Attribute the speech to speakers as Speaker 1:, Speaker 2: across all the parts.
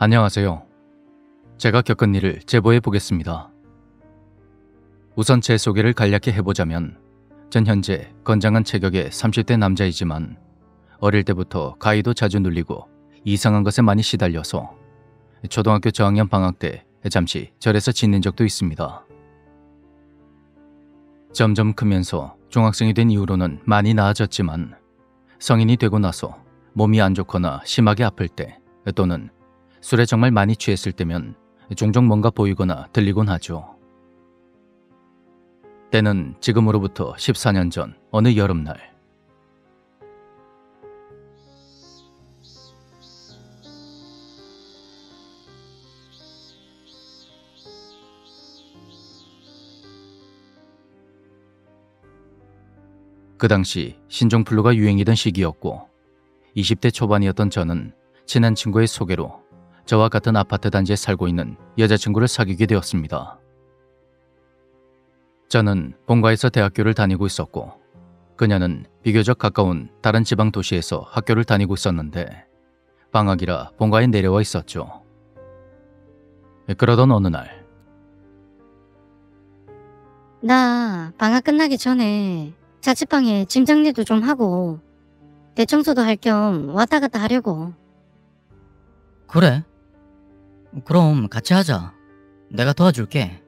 Speaker 1: 안녕하세요. 제가 겪은 일을 제보해 보겠습니다. 우선 제 소개를 간략히 해보자면 전 현재 건장한 체격의 30대 남자이지만 어릴 때부터 가위도 자주 눌리고 이상한 것에 많이 시달려서 초등학교 저학년 방학 때 잠시 절에서 지낸 적도 있습니다. 점점 크면서 중학생이 된 이후로는 많이 나아졌지만 성인이 되고 나서 몸이 안 좋거나 심하게 아플 때 또는 술에 정말 많이 취했을 때면 종종 뭔가 보이거나 들리곤 하죠. 때는 지금으로부터 14년 전 어느 여름날. 그 당시 신종플루가 유행이던 시기였고 20대 초반이었던 저는 친한 친구의 소개로 저와 같은 아파트 단지에 살고 있는 여자친구를 사귀게 되었습니다. 저는 본가에서 대학교를 다니고 있었고 그녀는 비교적 가까운 다른 지방 도시에서 학교를 다니고 있었는데 방학이라 본가에 내려와 있었죠. 그러던 어느 날
Speaker 2: 나 방학 끝나기 전에 자취방에 짐 정리도 좀 하고 대청소도 할 겸 왔다 갔다 하려고.
Speaker 3: 그래? 그럼 같이 하자. 내가 도와줄게.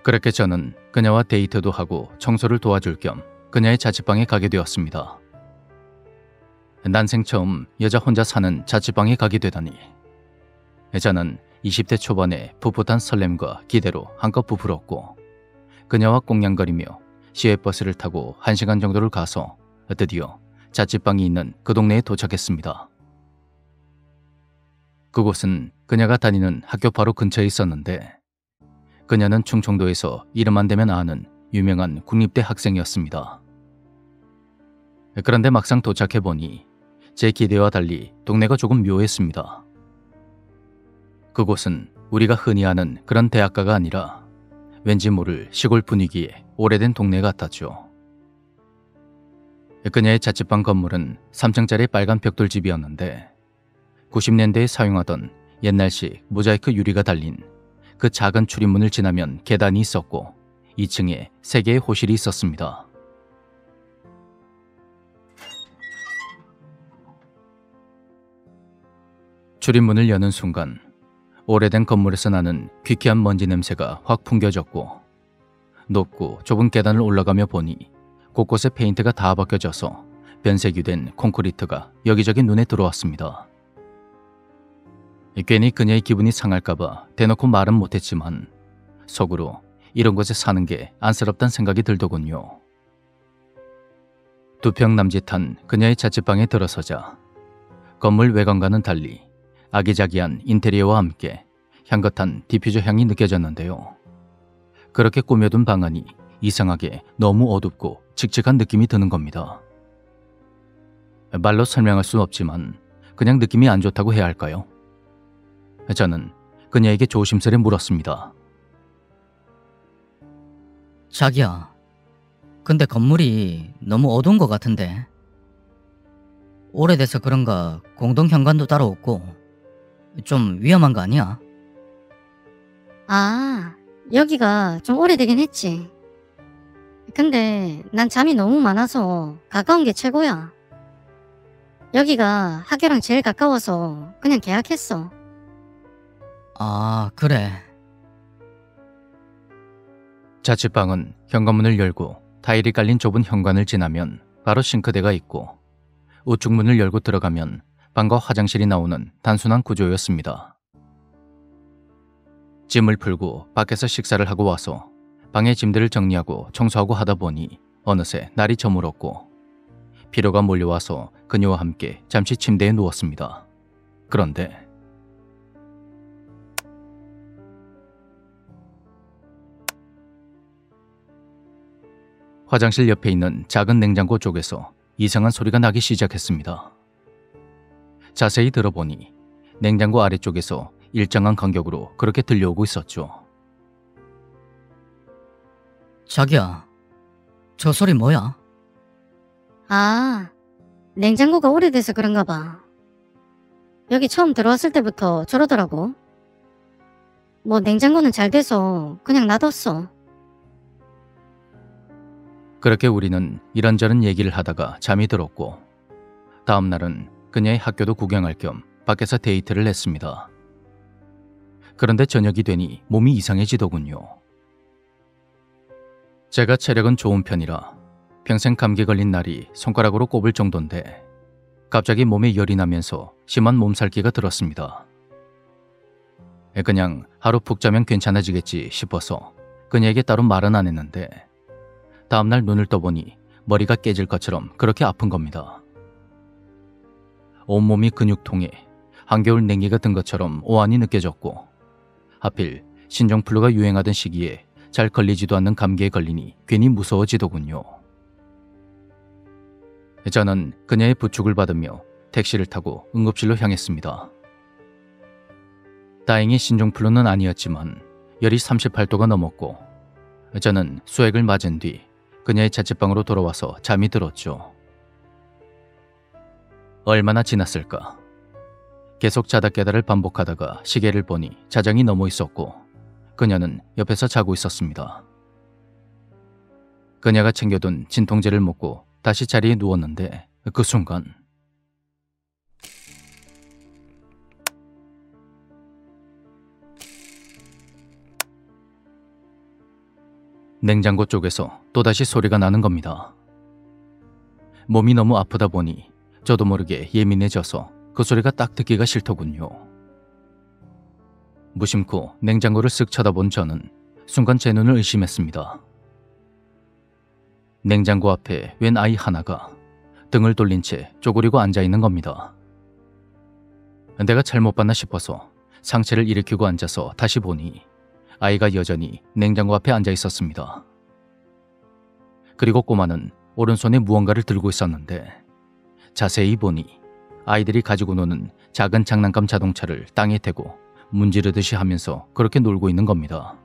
Speaker 1: 그렇게 저는 그녀와 데이트도 하고 청소를 도와줄 겸 그녀의 자취방에 가게 되었습니다. 난생 처음 여자 혼자 사는 자취방에 가게 되다니 저는 20대 초반의 풋풋한 설렘과 기대로 한껏 부풀었고 그녀와 꽁냥거리며 시외버스를 타고 1시간 정도를 가서 드디어 자취방이 있는 그 동네에 도착했습니다. 그곳은 그녀가 다니는 학교 바로 근처에 있었는데 그녀는 충청도에서 이름만 대면 아는 유명한 국립대 학생이었습니다. 그런데 막상 도착해보니 제 기대와 달리 동네가 조금 묘했습니다. 그곳은 우리가 흔히 아는 그런 대학가가 아니라 왠지 모를 시골 분위기의 오래된 동네 같았죠. 그녀의 자취방 건물은 3층짜리 빨간 벽돌집이었는데 90년대에 사용하던 옛날식 모자이크 유리가 달린 그 작은 출입문을 지나면 계단이 있었고 2층에 3개의 호실이 있었습니다. 출입문을 여는 순간 오래된 건물에서 나는 귀쾌한 먼지 냄새가 확 풍겨졌고 높고 좁은 계단을 올라가며 보니 곳곳에 페인트가 다 벗겨져서 변색이 된 콘크리트가 여기저기 눈에 들어왔습니다. 괜히 그녀의 기분이 상할까봐 대놓고 말은 못했지만 속으로 이런 곳에 사는 게 안쓰럽단 생각이 들더군요. 두 평 남짓한 그녀의 자취방에 들어서자 건물 외관과는 달리 아기자기한 인테리어와 함께 향긋한 디퓨저 향이 느껴졌는데요. 그렇게 꾸며둔 방안이 이상하게 너무 어둡고 칙칙한 느낌이 드는 겁니다. 말로 설명할 수는 없지만 그냥 느낌이 안 좋다고 해야 할까요? 저는 그녀에게 조심스레 물었습니다.
Speaker 3: 자기야, 근데 건물이 너무 어두운 것 같은데. 오래돼서 그런가 공동 현관도 따로 없고 좀 위험한 거 아니야?
Speaker 2: 아, 여기가 좀 오래되긴 했지. 근데 난 잠이 너무 많아서 가까운 게 최고야. 여기가 학교랑 제일 가까워서 그냥 계약했어.
Speaker 3: 아, 그래.
Speaker 1: 자취방은 현관문을 열고 타일이 깔린 좁은 현관을 지나면 바로 싱크대가 있고 우측 문을 열고 들어가면 방과 화장실이 나오는 단순한 구조였습니다. 짐을 풀고 밖에서 식사를 하고 와서 방의 짐들을 정리하고 청소하고 하다 보니 어느새 날이 저물었고 피로가 몰려와서 그녀와 함께 잠시 침대에 누웠습니다. 그런데 화장실 옆에 있는 작은 냉장고 쪽에서 이상한 소리가 나기 시작했습니다. 자세히 들어보니 냉장고 아래쪽에서 일정한 간격으로 그렇게 들려오고 있었죠.
Speaker 3: 자기야, 저 소리 뭐야?
Speaker 2: 아, 냉장고가 오래돼서 그런가 봐. 여기 처음 들어왔을 때부터 저러더라고. 뭐 냉장고는 잘 돼서 그냥 놔뒀어.
Speaker 1: 그렇게 우리는 이런저런 얘기를 하다가 잠이 들었고 다음 날은 그녀의 학교도 구경할 겸 밖에서 데이트를 했습니다. 그런데 저녁이 되니 몸이 이상해지더군요. 제가 체력은 좋은 편이라 평생 감기 걸린 날이 손가락으로 꼽을 정도인데 갑자기 몸에 열이 나면서 심한 몸살기가 들었습니다. 그냥 하루 푹 자면 괜찮아지겠지 싶어서 그녀에게 따로 말은 안 했는데 다음날 눈을 떠보니 머리가 깨질 것처럼 그렇게 아픈 겁니다. 온몸이 근육통에 한겨울 냉기가 든 것처럼 오한이 느껴졌고 하필 신종플루가 유행하던 시기에 잘 걸리지도 않는 감기에 걸리니 괜히 무서워지더군요. 저는 그녀의 부축을 받으며 택시를 타고 응급실로 향했습니다. 다행히 신종플루는 아니었지만 열이 38도가 넘었고 저는 수액을 맞은 뒤 그녀의 자취방으로 돌아와서 잠이 들었죠. 얼마나 지났을까? 계속 자다 깨다를 반복하다가 시계를 보니 자정이 넘어 있었고 그녀는 옆에서 자고 있었습니다. 그녀가 챙겨둔 진통제를 먹고 다시 자리에 누웠는데 그 순간 냉장고 쪽에서 또다시 소리가 나는 겁니다. 몸이 너무 아프다 보니 저도 모르게 예민해져서 그 소리가 딱 듣기가 싫더군요. 무심코 냉장고를 쓱 쳐다본 저는 순간 제 눈을 의심했습니다. 냉장고 앞에 웬 아이 하나가 등을 돌린 채 쪼그리고 앉아있는 겁니다. 내가 잘못 봤나 싶어서 상체를 일으키고 앉아서 다시 보니 아이가 여전히 냉장고 앞에 앉아 있었습니다. 그리고 꼬마는 오른손에 무언가를 들고 있었는데 자세히 보니 아이들이 가지고 노는 작은 장난감 자동차를 땅에 대고 문지르듯이 하면서 그렇게 놀고 있는 겁니다.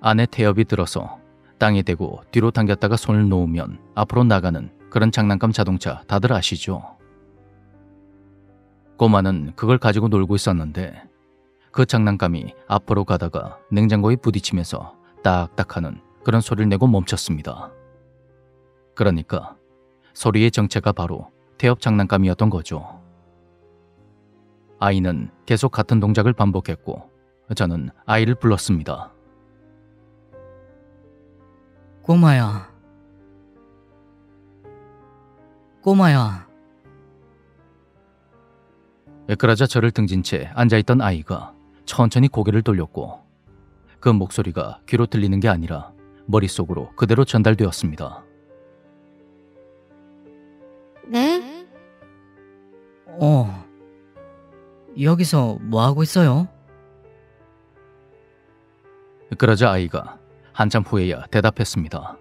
Speaker 1: 안에 태엽이 들어서 땅에 대고 뒤로 당겼다가 손을 놓으면 앞으로 나가는 그런 장난감 자동차 다들 아시죠? 꼬마는 그걸 가지고 놀고 있었는데 그 장난감이 앞으로 가다가 냉장고에 부딪히면서 딱딱하는 그런 소리를 내고 멈췄습니다. 그러니까 소리의 정체가 바로 태엽 장난감이었던 거죠. 아이는 계속 같은 동작을 반복했고 저는 아이를 불렀습니다.
Speaker 3: 꼬마야. 꼬마야.
Speaker 1: 그러자 저를 등진 채 앉아있던 아이가 천천히 고개를 돌렸고 그 목소리가 귀로 들리는 게 아니라 머릿속으로 그대로 전달되었습니다.
Speaker 2: 네?
Speaker 3: 여기서 뭐 하고 있어요?
Speaker 1: 그러자 아이가 한참 후에야 대답했습니다.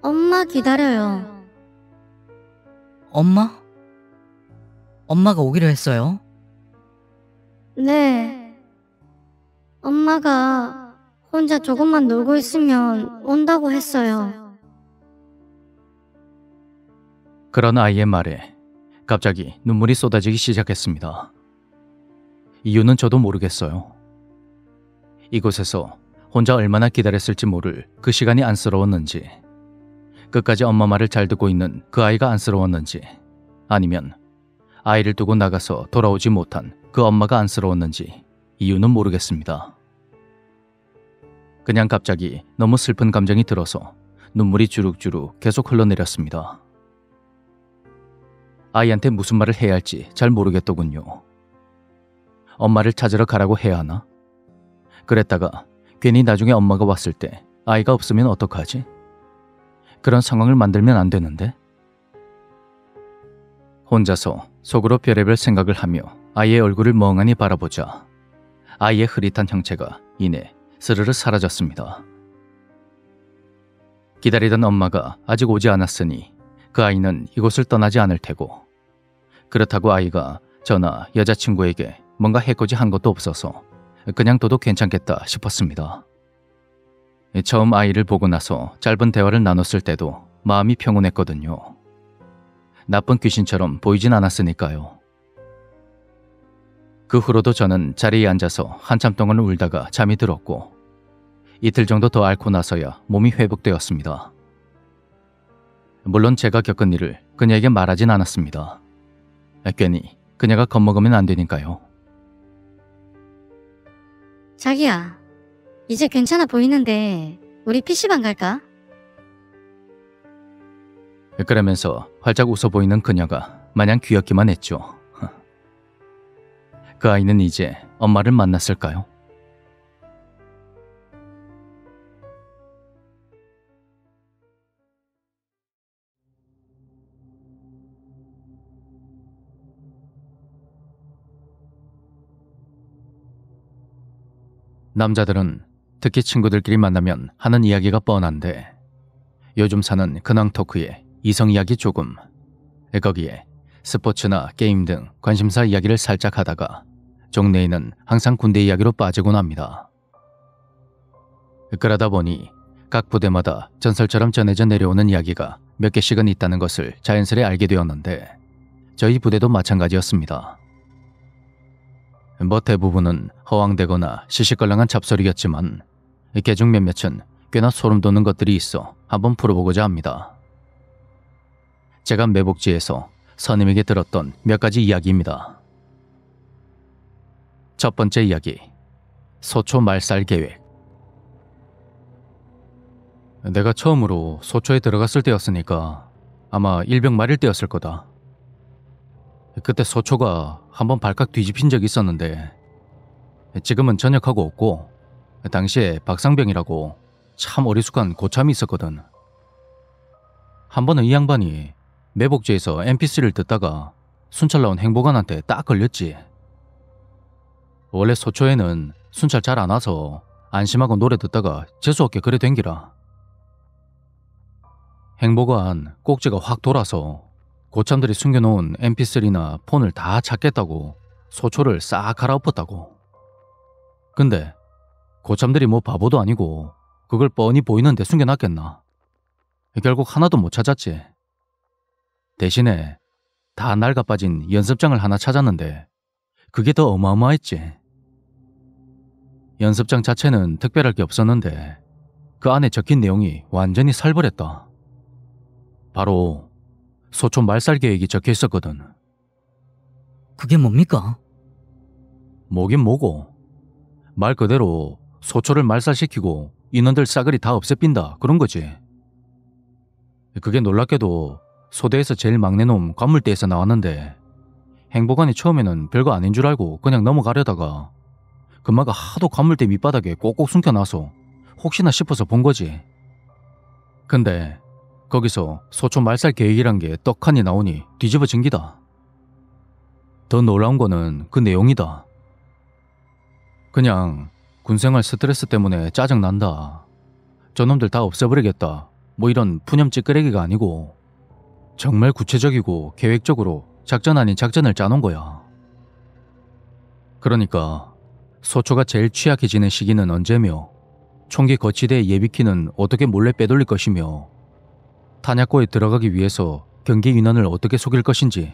Speaker 2: 엄마 기다려요.
Speaker 3: 엄마? 엄마가 오기로 했어요?
Speaker 2: 네. 엄마가 혼자 조금만 놀고 있으면 온다고 했어요.
Speaker 1: 그런 아이의 말에 갑자기 눈물이 쏟아지기 시작했습니다. 이유는 저도 모르겠어요. 이곳에서 혼자 얼마나 기다렸을지 모를 그 시간이 안쓰러웠는지, 끝까지 엄마 말을 잘 듣고 있는 그 아이가 안쓰러웠는지, 아니면 아이를 두고 나가서 돌아오지 못한 그 엄마가 안쓰러웠는지 이유는 모르겠습니다. 그냥 갑자기 너무 슬픈 감정이 들어서 눈물이 주룩주룩 계속 흘러내렸습니다. 아이한테 무슨 말을 해야 할지 잘 모르겠더군요. 엄마를 찾으러 가라고 해야 하나? 그랬다가 괜히 나중에 엄마가 왔을 때 아이가 없으면 어떡하지? 그런 상황을 만들면 안 되는데? 혼자서 속으로 별의별 생각을 하며 아이의 얼굴을 멍하니 바라보자 아이의 흐릿한 형체가 이내 스르르 사라졌습니다. 기다리던 엄마가 아직 오지 않았으니 그 아이는 이곳을 떠나지 않을 테고, 그렇다고 아이가 저나 여자친구에게 뭔가 해코지 한 것도 없어서 그냥 둬도 괜찮겠다 싶었습니다. 처음 아이를 보고 나서 짧은 대화를 나눴을 때도 마음이 평온했거든요. 나쁜 귀신처럼 보이진 않았으니까요. 그 후로도 저는 자리에 앉아서 한참 동안 울다가 잠이 들었고 이틀 정도 더 앓고 나서야 몸이 회복되었습니다. 물론 제가 겪은 일을 그녀에게 말하진 않았습니다. 괜히 그녀가 겁먹으면 안 되니까요.
Speaker 2: 자기야, 이제 괜찮아 보이는데 우리 PC방 갈까?
Speaker 1: 그러면서 활짝 웃어 보이는 그녀가 마냥 귀엽기만 했죠. 그 아이는 이제 엄마를 만났을까요? 남자들은 특히 친구들끼리 만나면 하는 이야기가 뻔한데 요즘 사는 근황 토크에 이성 이야기 조금, 거기에 스포츠나 게임 등 관심사 이야기를 살짝 하다가 종래에는 항상 군대 이야기로 빠지곤 합니다. 그러다 보니 각 부대마다 전설처럼 전해져 내려오는 이야기가 몇 개씩은 있다는 것을 자연스레 알게 되었는데 저희 부대도 마찬가지였습니다. 뭐 대부분은 허황되거나 시시껄렁한 잡소리였지만 개중 몇몇은 꽤나 소름 돋는 것들이 있어 한번 풀어보고자 합니다. 제가 매복지에서 선임에게 들었던 몇 가지 이야기입니다. 첫 번째 이야기, 소초 말살 계획. 내가 처음으로 소초에 들어갔을 때였으니까 아마 일병 말일 때였을 거다. 그때 소초가 한번 발칵 뒤집힌 적이 있었는데 지금은 전역하고 없고 당시에 박상병이라고 참 어리숙한 고참이 있었거든. 한 번은 이 양반이 매복지에서 MP3를 듣다가 순찰 나온 행보관한테 딱 걸렸지. 원래 소초에는 순찰 잘 안 와서 안심하고 노래 듣다가 재수없게 그래 댕기라. 행보관 꼭지가 확 돌아서 고참들이 숨겨놓은 MP3나 폰을 다 찾겠다고 소초를 싹 갈아엎었다고. 근데 고참들이 뭐 바보도 아니고 그걸 뻔히 보이는데 숨겨놨겠나. 결국 하나도 못 찾았지. 대신에 다 낡아빠진 연습장을 하나 찾았는데 그게 더 어마어마했지. 연습장 자체는 특별할 게 없었는데 그 안에 적힌 내용이 완전히 살벌했다. 바로 소초 말살 계획이 적혀 있었거든.
Speaker 3: 그게 뭡니까?
Speaker 1: 뭐긴 뭐고 말 그대로 소초를 말살시키고 인원들 싸그리 다 없애빈다 그런 거지. 그게 놀랍게도 소대에서 제일 막내 놈 관물대에서 나왔는데 행보관이 처음에는 별거 아닌 줄 알고 그냥 넘어가려다가 금마가 하도 관물대 밑바닥에 꼭꼭 숨겨놔서 혹시나 싶어서 본 거지. 근데 거기서 소초 말살 계획이란 게 떡하니 나오니 뒤집어진 기다. 더 놀라운 거는 그 내용이다. 그냥 군생활 스트레스 때문에 짜증난다, 저놈들 다 없애버리겠다, 뭐 이런 푸념 찌끄레기가 아니고 정말 구체적이고 계획적으로 작전 아닌 작전을 짜놓은 거야. 그러니까 소초가 제일 취약해지는 시기는 언제며 총기 거치대 예비키는 어떻게 몰래 빼돌릴 것이며 탄약고에 들어가기 위해서 경계 인원을 어떻게 속일 것인지,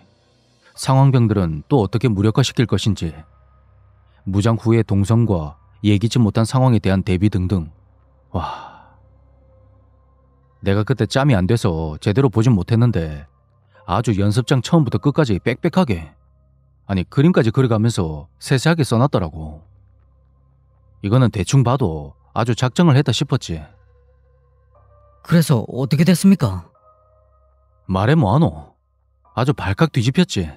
Speaker 1: 상황병들은 또 어떻게 무력화시킬 것인지, 무장 후의 동선과 예기치 못한 상황에 대한 대비 등등. 와, 내가 그때 짬이 안 돼서 제대로 보진 못했는데 아주 연습장 처음부터 끝까지 빽빽하게, 아니 그림까지 그려가면서 세세하게 써놨더라고. 이거는 대충 봐도 아주 작정을 했다 싶었지.
Speaker 3: 그래서 어떻게 됐습니까?
Speaker 1: 말해 뭐하노? 아주 발칵 뒤집혔지.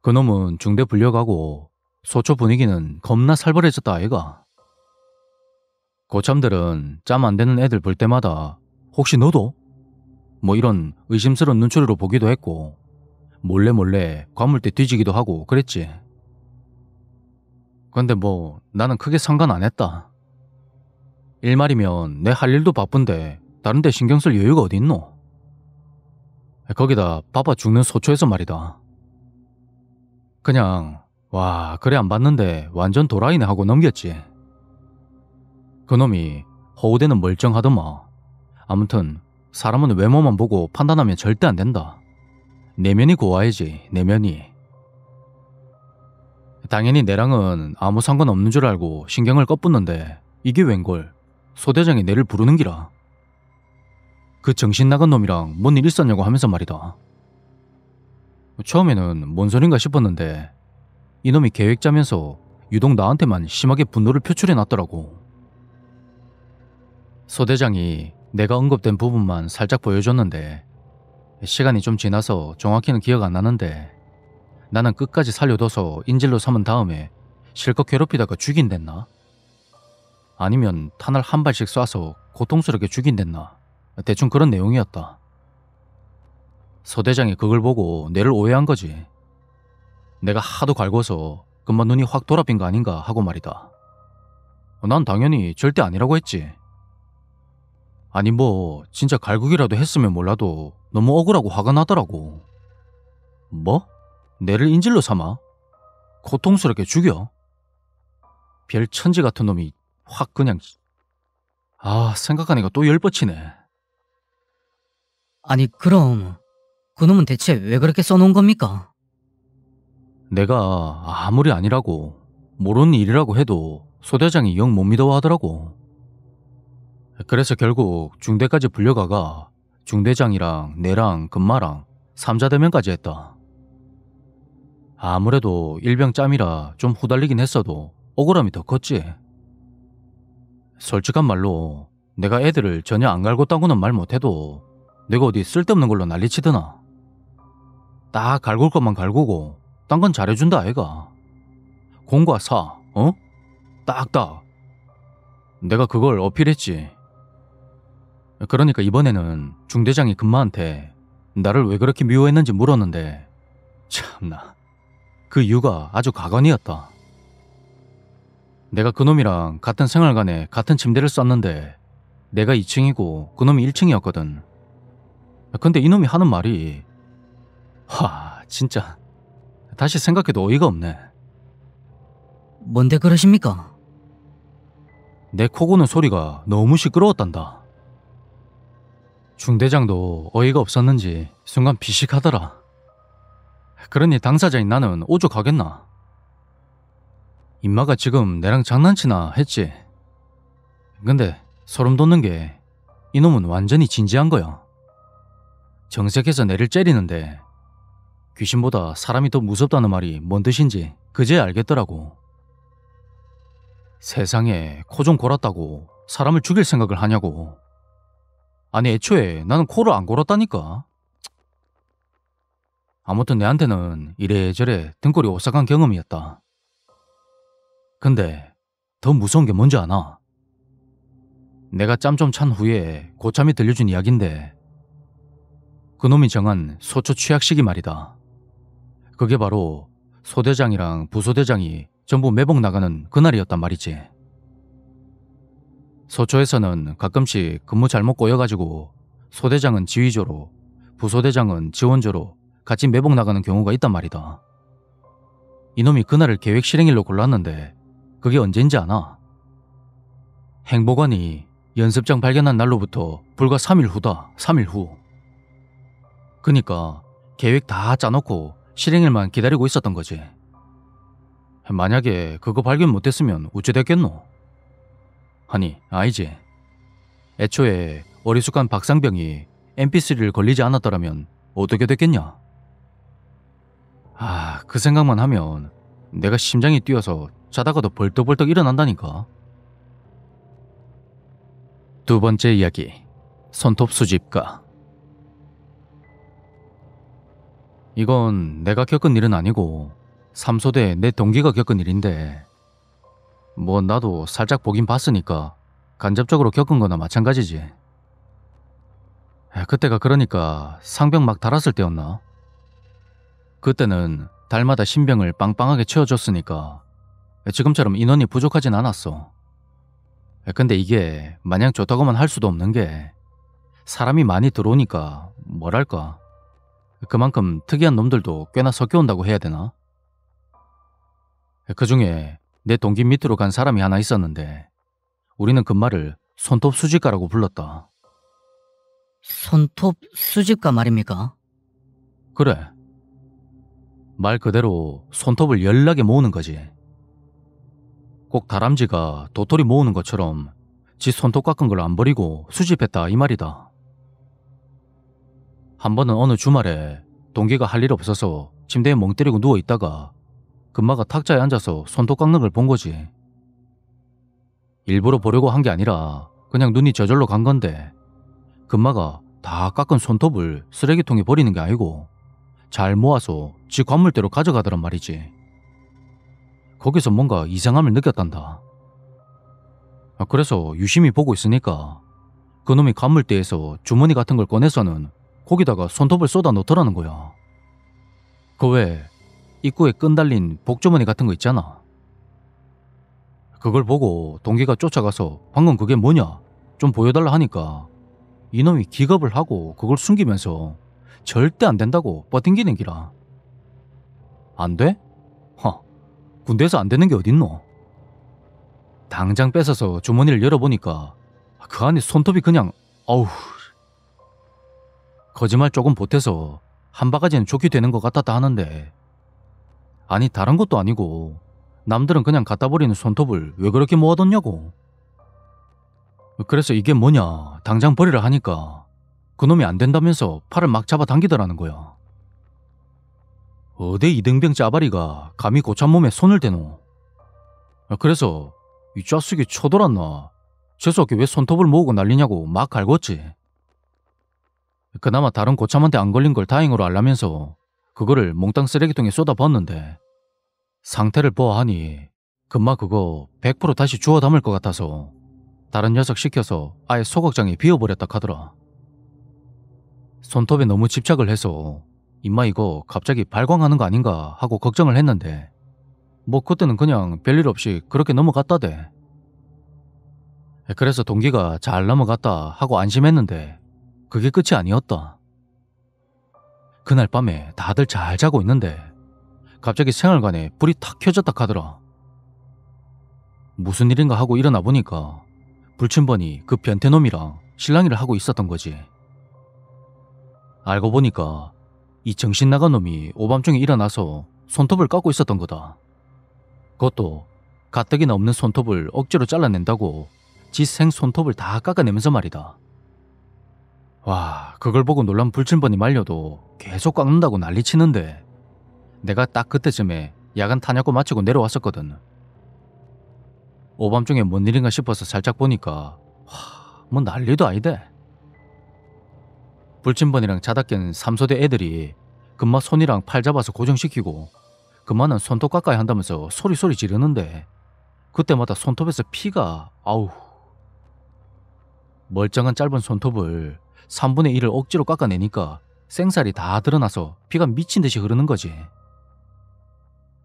Speaker 1: 그놈은 중대 불려가고 소초 분위기는 겁나 살벌해졌다 아이가. 고참들은 짬 안 되는 애들 볼 때마다 혹시 너도? 뭐 이런 의심스러운 눈초리로 보기도 했고 몰래 관물대 뒤지기도 하고 그랬지. 근데 뭐 나는 크게 상관 안 했다. 일말이면 내 할 일도 바쁜데 다른 데 신경 쓸 여유가 어딨노? 거기다 바빠 죽는 소초에서 말이다. 그냥 와 그래 안 봤는데 완전 도라이네 하고 넘겼지. 그놈이 허우대는 멀쩡하더마. 아무튼 사람은 외모만 보고 판단하면 절대 안 된다. 내면이 고와야지, 내면이. 당연히 내랑은 아무 상관없는 줄 알고 신경을 꺼붙는데 이게 웬걸 소대장이 내를 부르는 기라. 그 정신 나간 놈이랑 뭔 일 있었냐고 하면서 말이다. 처음에는 뭔 소린가 싶었는데 이놈이 계획 짜면서 유독 나한테만 심하게 분노를 표출해 놨더라고. 소대장이 내가 언급된 부분만 살짝 보여줬는데 시간이 좀 지나서 정확히는 기억 안 나는데 나는 끝까지 살려둬서 인질로 삼은 다음에 실컷 괴롭히다가 죽인댔나? 아니면 탄을 한 발씩 쏴서 고통스럽게 죽인댔나? 대충 그런 내용이었다. 소대장이 그걸 보고 내를 오해한 거지. 내가 하도 갈궈서 금방 눈이 확 돌아빈 거 아닌가 하고 말이다. 난 당연히 절대 아니라고 했지. 아니 뭐 진짜 갈구기라도 했으면 몰라도 너무 억울하고 화가 나더라고. 뭐? 내를 인질로 삼아? 고통스럽게 죽여? 별 천지 같은 놈이 확 그냥... 생각하니까 또 열뻗치네.
Speaker 3: 아니 그럼 그놈은 대체 왜 그렇게 써놓은 겁니까?
Speaker 1: 내가 아무리 아니라고 모르는 일이라고 해도 소대장이 영 못 믿어 하더라고. 그래서 결국 중대까지 불려가가 중대장이랑 내랑 금마랑 삼자대면까지 했다. 아무래도 일병짬이라 좀 후달리긴 했어도 억울함이 더 컸지. 솔직한 말로 내가 애들을 전혀 안 갈궜다고는 말 못해도 내가 어디 쓸데없는 걸로 난리치드나. 딱 갈굴 것만 갈구고 딴 건 잘해준다 아이가. 공과 사, 딱딱. 내가 그걸 어필했지. 그러니까 이번에는 중대장이 금마한테 나를 왜 그렇게 미워했는지 물었는데 참나 그 이유가 아주 가관이었다. 내가 그놈이랑 같은 생활관에 같은 침대를 썼는데 내가 2층이고 그놈이 1층이었거든. 근데 이놈이 하는 말이 진짜 다시 생각해도 어이가 없네.
Speaker 3: 뭔데 그러십니까?
Speaker 1: 내 코 고는 소리가 너무 시끄러웠단다. 중대장도 어이가 없었는지 순간 비식하더라. 그러니 당사자인 나는 오죽하겠나. 임마가 지금 내랑 장난치나 했지. 근데 소름 돋는 게 이놈은 완전히 진지한 거야. 정색해서 내를 째리는데 귀신보다 사람이 더 무섭다는 말이 뭔 뜻인지 그제야 알겠더라고. 세상에 코 좀 골았다고 사람을 죽일 생각을 하냐고. 아니 애초에 나는 코를 안 골았다니까. 아무튼 내한테는 이래저래 등골이 오싹한 경험이었다. 근데 더 무서운 게 뭔지 아나? 내가 짬 좀 찬 후에 고참이 들려준 이야기인데 그놈이 정한 소초 취약 시기 말이다. 그게 바로 소대장이랑 부소대장이 전부 매복 나가는 그날이었단 말이지. 소초에서는 가끔씩 근무 잘못 꼬여가지고 소대장은 지휘조로 부소대장은 지원조로 같이 매복 나가는 경우가 있단 말이다. 이놈이 그날을 계획 실행일로 골랐는데 그게 언제인지 아나? 행보관이 연습장 발견한 날로부터 불과 3일 후다. 3일 후. 그니까 계획 다 짜놓고 실행일만 기다리고 있었던 거지. 만약에 그거 발견 못했으면 어찌 됐겠노? 아니 아니지. 애초에 어리숙한 박상병이 MP3를 걸리지 않았더라면 어떻게 됐겠냐? 그 생각만 하면 내가 심장이 뛰어서 자다가도 벌떡벌떡 일어난다니까. 두 번째 이야기, 손톱 수집가. 이건 내가 겪은 일은 아니고 3소대 내 동기가 겪은 일인데 뭐 나도 살짝 보긴 봤으니까 간접적으로 겪은 거나 마찬가지지. 그때가 그러니까 상병 막 달았을 때였나? 그때는 달마다 신병을 빵빵하게 채워줬으니까 지금처럼 인원이 부족하진 않았어. 근데 이게 마냥 좋다고만 할 수도 없는 게 사람이 많이 들어오니까 뭐랄까 그만큼 특이한 놈들도 꽤나 섞여온다고 해야 되나? 그중에 내 동기 밑으로 간 사람이 하나 있었는데 우리는 그 말을 손톱 수집가라고 불렀다.
Speaker 3: 손톱 수집가 말입니까?
Speaker 1: 그래. 말 그대로 손톱을 열나게 모으는 거지. 꼭 다람쥐가 도토리 모으는 것처럼 지 손톱 깎은 걸 안 버리고 수집했다 이 말이다. 한 번은 어느 주말에 동기가 할 일 없어서 침대에 멍 때리고 누워있다가 금마가 탁자에 앉아서 손톱 깎는 걸 본 거지. 일부러 보려고 한 게 아니라 그냥 눈이 저절로 간 건데 금마가 다 깎은 손톱을 쓰레기통에 버리는 게 아니고 잘 모아서 지 관물대로 가져가더란 말이지. 거기서 뭔가 이상함을 느꼈단다. 그래서 유심히 보고 있으니까 그놈이 관물대에서 주머니 같은 걸 꺼내서는 거기다가 손톱을 쏟아 넣더라는 거야. 그 외에 입구에 끈 달린 복주머니 같은 거 있잖아. 그걸 보고 동기가 쫓아가서 방금 그게 뭐냐 좀 보여달라 하니까 이놈이 기겁을 하고 그걸 숨기면서 절대 안 된다고 뻗팅기는 기라. 안 돼? 군대에서 안 되는 게 어딨노? 당장 뺏어서 주머니를 열어보니까 그 안에 손톱이 그냥 어우. 거짓말 조금 보태서 한 바가지는 좋게 되는 것 같았다 하는데 아니 다른 것도 아니고 남들은 그냥 갖다 버리는 손톱을 왜 그렇게 모아뒀냐고. 그래서 이게 뭐냐 당장 버리라 하니까 그놈이 안 된다면서 팔을 막 잡아당기더라는 거야. 어디 이등병 짜바리가 감히 고참 몸에 손을 대노. 그래서 이 자식이 쳐돌았나 재수없게 왜 손톱을 모으고 난리냐고 막 갈궜지. 그나마 다른 고참한테 안 걸린 걸 다행으로 알라면서 그거를 몽땅 쓰레기통에 쏟아붓는데 상태를 보아하니 금마 그거 100% 다시 주워 담을 것 같아서 다른 녀석 시켜서 아예 소각장에 비워버렸다 카더라. 손톱에 너무 집착을 해서 임마 이거 갑자기 발광하는 거 아닌가 하고 걱정을 했는데 뭐 그때는 그냥 별일 없이 그렇게 넘어갔다대. 그래서 동기가 잘 넘어갔다 하고 안심했는데 그게 끝이 아니었다. 그날 밤에 다들 잘 자고 있는데 갑자기 생활관에 불이 탁 켜졌다 카더라. 무슨 일인가 하고 일어나 보니까 불침번이 그 변태놈이랑 실랑이를 하고 있었던 거지. 알고 보니까 이 정신 나간 놈이 오밤중에 일어나서 손톱을 깎고 있었던 거다. 그것도 가뜩이나 없는 손톱을 억지로 잘라낸다고 지 생 손톱을 다 깎아내면서 말이다. 와, 그걸 보고 놀란 불침번이 말려도 계속 깎는다고 난리치는데 내가 딱 그때쯤에 야간 탄약고 마치고 내려왔었거든. 오밤중에 뭔 일인가 싶어서 살짝 보니까 뭐 난리도 아니대. 불침번이랑 자다 깬 삼소대 애들이 금마 손이랑 팔 잡아서 고정시키고 금마는 손톱 깎아야 한다면서 소리 지르는데 그때마다 손톱에서 피가 아우. 멀쩡한 짧은 손톱을 3분의 1을 억지로 깎아내니까 생살이 다 드러나서 피가 미친 듯이 흐르는 거지.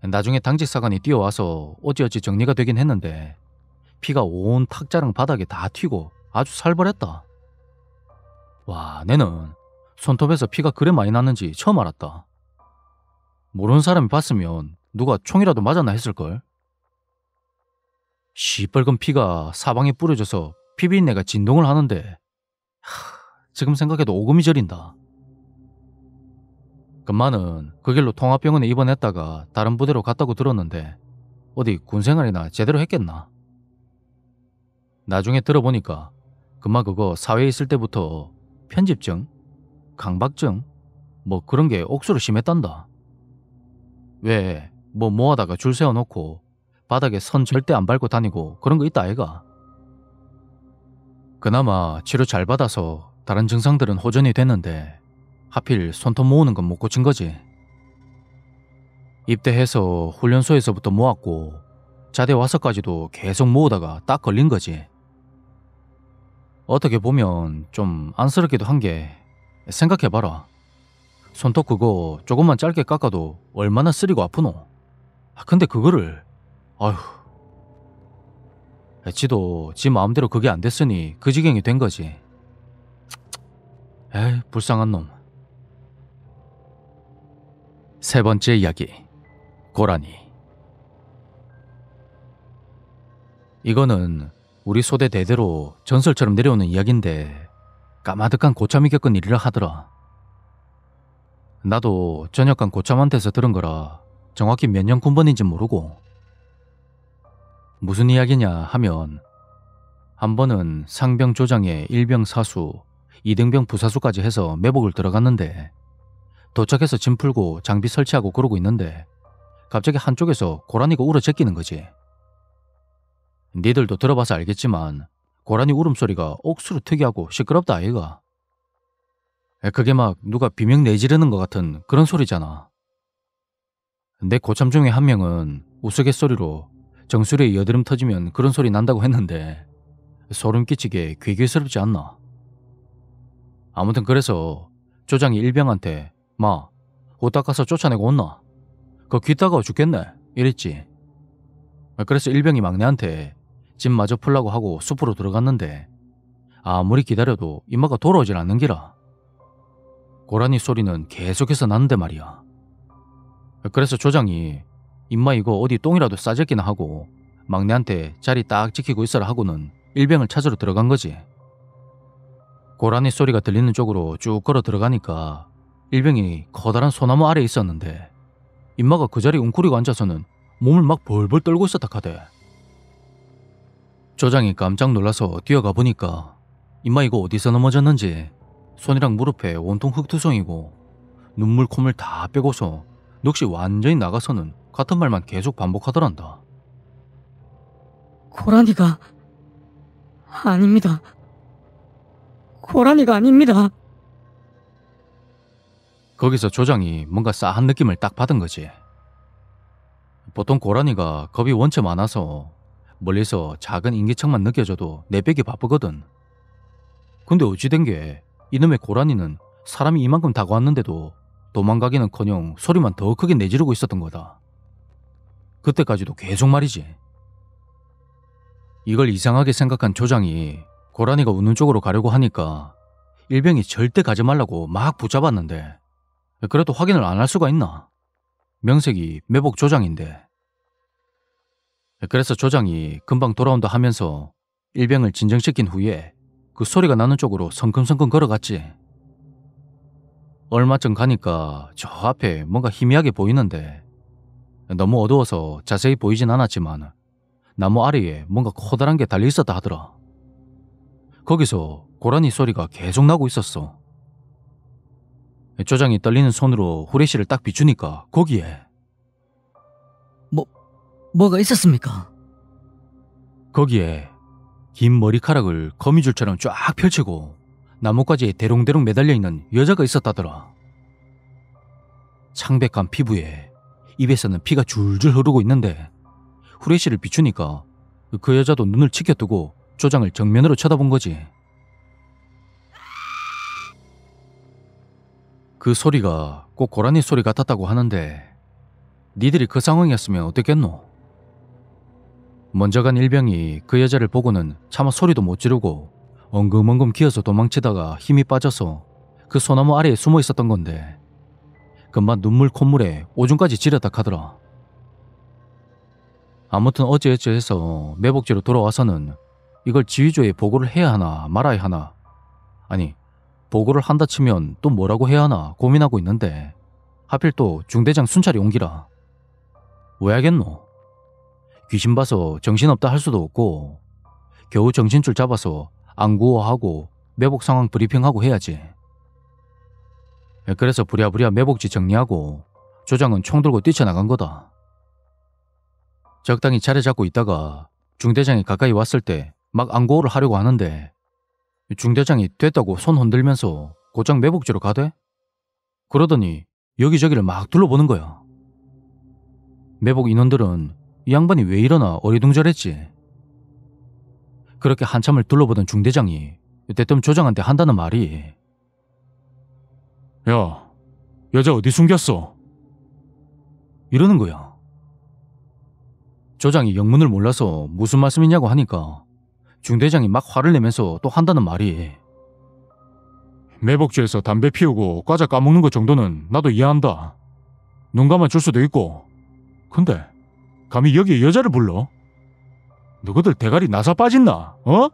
Speaker 1: 나중에 당직사관이 뛰어와서 어찌어찌 정리가 되긴 했는데 피가 온 탁자랑 바닥에 다 튀고 아주 살벌했다. 와, 내는 손톱에서 피가 그래 많이 났는지 처음 알았다. 모르는 사람이 봤으면 누가 총이라도 맞았나 했을걸. 시뻘건 피가 사방에 뿌려져서 피비린내가 진동을 하는데 지금 생각해도 오금이 저린다. 금마는 그 길로 통합병원에 입원했다가 다른 부대로 갔다고 들었는데 어디 군생활이나 제대로 했겠나. 나중에 들어보니까 금마 그거 사회에 있을 때부터 편집증, 강박증 뭐 그런 게 억수로 심했단다. 왜 뭐 모아다가 줄 세워놓고 바닥에 선 절대 안 밟고 다니고 그런 거 있다 아이가. 그나마 치료 잘 받아서 다른 증상들은 호전이 됐는데 하필 손톱 모으는 건 못 고친 거지. 입대해서 훈련소에서부터 모았고 자대 와서까지도 계속 모으다가 딱 걸린 거지. 어떻게 보면 좀 안쓰럽기도 한 게 생각해봐라. 손톱 그거 조금만 짧게 깎아도 얼마나 쓰리고 아프노. 근데 그거를 아휴. 지도 지 마음대로 그게 안 됐으니 그 지경이 된 거지. 에이, 불쌍한 놈. 세 번째 이야기, 고라니. 이거는 우리 소대 대대로 전설처럼 내려오는 이야기인데 까마득한 고참이 겪은 일이라 하더라. 나도 저녁간 고참한테서 들은 거라 정확히 몇 년 군번인지 모르고. 무슨 이야기냐 하면 한 번은 상병 조장에 일병 사수, 이등병 부사수까지 해서 매복을 들어갔는데 도착해서 짐 풀고 장비 설치하고 그러고 있는데 갑자기 한쪽에서 고라니가 울어 제끼는 거지. 니들도 들어봐서 알겠지만 고라니 울음소리가 억수로 특이하고 시끄럽다 아이가. 그게 막 누가 비명 내지르는 것 같은 그런 소리잖아. 내 고참 중에 한 명은 우스갯소리로 정수리에 여드름 터지면 그런 소리 난다고 했는데 소름 끼치게 괴괴스럽지 않나. 아무튼 그래서 조장이 일병한테 마, 옷 닦아서 쫓아내고 온나? 그거 귀 따가워 죽겠네 이랬지. 그래서 일병이 막내한테 짐 마저 풀라고 하고 숲으로 들어갔는데 아무리 기다려도 이마가 돌아오질 않는 기라. 고라니 소리는 계속해서 나는데 말이야. 그래서 조장이 임마 이거 어디 똥이라도 싸졌기나 하고 막내한테 자리 딱 지키고 있어라 하고는 일병을 찾으러 들어간 거지. 고라니 소리가 들리는 쪽으로 쭉 걸어 들어가니까 일병이 커다란 소나무 아래에 있었는데 임마가 그 자리에 웅크리고 앉아서는 몸을 막 벌벌 떨고 있었다 카대. 조장이 깜짝 놀라서 뛰어가 보니까 임마 이거 어디서 넘어졌는지 손이랑 무릎에 온통 흙투성이고 눈물 콧물 다 빼고서 넋이 완전히 나가서는 같은 말만 계속 반복하더란다.
Speaker 3: 고라니가 아닙니다. 고라니가 아닙니다.
Speaker 1: 거기서 조장이 뭔가 싸한 느낌을 딱 받은 거지. 보통 고라니가 겁이 원체 많아서 멀리서 작은 인기척만 느껴져도 내빼기 바쁘거든. 근데 어찌된 게 이놈의 고라니는 사람이 이만큼 다가왔는데도 도망가기는커녕 소리만 더 크게 내지르고 있었던 거다. 그때까지도 계속 말이지. 이걸 이상하게 생각한 조장이 고라니가 우는 쪽으로 가려고 하니까 일병이 절대 가지 말라고 막 붙잡았는데 그래도 확인을 안 할 수가 있나? 명색이 매복 조장인데. 그래서 조장이 금방 돌아온다 하면서 일병을 진정시킨 후에 그 소리가 나는 쪽으로 성큼성큼 걸어갔지. 얼마쯤 가니까 저 앞에 뭔가 희미하게 보이는데 너무 어두워서 자세히 보이진 않았지만 나무 아래에 뭔가 커다란 게 달려 있었다 하더라. 거기서 고라니 소리가 계속 나고 있었어. 조장이 떨리는 손으로 후레쉬를 딱 비추니까 거기에
Speaker 3: 뭐가 있었습니까?
Speaker 1: 거기에 긴 머리카락을 거미줄처럼 쫙 펼치고 나뭇가지에 대롱대롱 매달려 있는 여자가 있었다더라. 창백한 피부에 입에서는 피가 줄줄 흐르고 있는데 후레쉬를 비추니까 그 여자도 눈을 치켜뜨고 조장을 정면으로 쳐다본 거지. 그 소리가 꼭 고라니 소리 같았다고 하는데 니들이 그 상황이었으면 어땠겠노? 먼저 간 일병이 그 여자를 보고는 차마 소리도 못 지르고 엉금엉금 기어서 도망치다가 힘이 빠져서 그 소나무 아래에 숨어 있었던 건데 금방 눈물 콧물에 오줌까지 지렸다 카더라. 아무튼 어찌어찌 해서 매복지로 돌아와서는 이걸 지휘조에 보고를 해야 하나 말아야 하나, 아니 보고를 한다 치면 또 뭐라고 해야 하나 고민하고 있는데 하필 또 중대장 순찰이 옮기라. 왜 하겠노? 귀신 봐서 정신없다 할 수도 없고 겨우 정신줄 잡아서 안구호하고 매복 상황 브리핑하고 해야지. 그래서 부랴부랴 매복지 정리하고 조장은 총 들고 뛰쳐나간 거다. 적당히 자리 잡고 있다가 중대장이 가까이 왔을 때 막 안구호를 하려고 하는데 중대장이 됐다고 손 흔들면서 곧장 매복지로 가대? 그러더니 여기저기를 막 둘러보는 거야. 매복 인원들은 이 양반이 왜 이러나 어리둥절했지. 그렇게 한참을 둘러보던 중대장이 대뜸 조장한테 한다는 말이 야, 여자 어디 숨겼어? 이러는 거야. 조장이 영문을 몰라서 무슨 말씀이냐고 하니까 중대장이 막 화를 내면서 또 한다는 말이 매복지에서 담배 피우고 과자 까먹는 것 정도는 나도 이해한다. 눈 감아줄 수도 있고. 근데 감히 여기에 여자를 불러? 너희들 대가리 나사 빠진나? 어?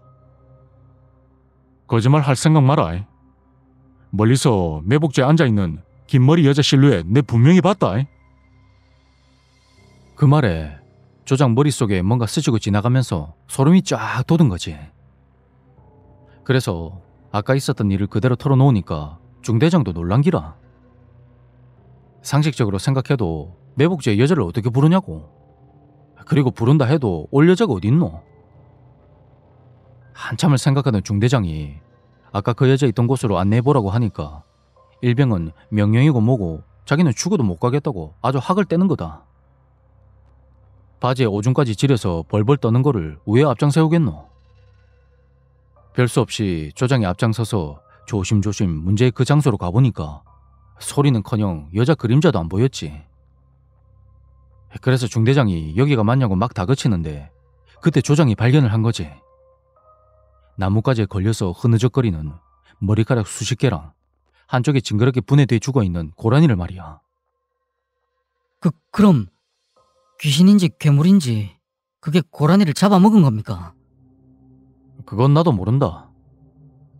Speaker 1: 거짓말 할 생각 마라. 멀리서 매복지에 앉아있는
Speaker 4: 긴 머리 여자 실루엣 내 분명히 봤다.
Speaker 1: 그 말에 조장 머릿속에 뭔가 스치고 지나가면서 소름이 쫙 돋은 거지. 그래서 아까 있었던 일을 그대로 털어놓으니까 중대장도 놀란기라. 상식적으로 생각해도 매복지에 여자를 어떻게 부르냐고. 그리고 부른다 해도 올 여자가 어딨노? 한참을 생각하던 중대장이 아까 그 여자 있던 곳으로 안내해보라고 하니까 일병은 명령이고 뭐고 자기는 죽어도 못 가겠다고 아주 학을 떼는 거다. 바지에 오줌까지 지려서 벌벌 떠는 거를 왜 앞장세우겠노? 별 수 없이 조장이 앞장서서 조심조심 문제의 그 장소로 가보니까 소리는커녕 여자 그림자도 안 보였지. 그래서 중대장이 여기가 맞냐고 막 다그치는데 그때 조장이 발견을 한 거지. 나뭇가지에 걸려서 흐느적거리는 머리카락 수십 개랑 한쪽에 징그럽게 분해돼 죽어있는 고라니를 말이야.
Speaker 3: 그럼 귀신인지 괴물인지 그게 고라니를 잡아먹은 겁니까?
Speaker 1: 그건 나도 모른다.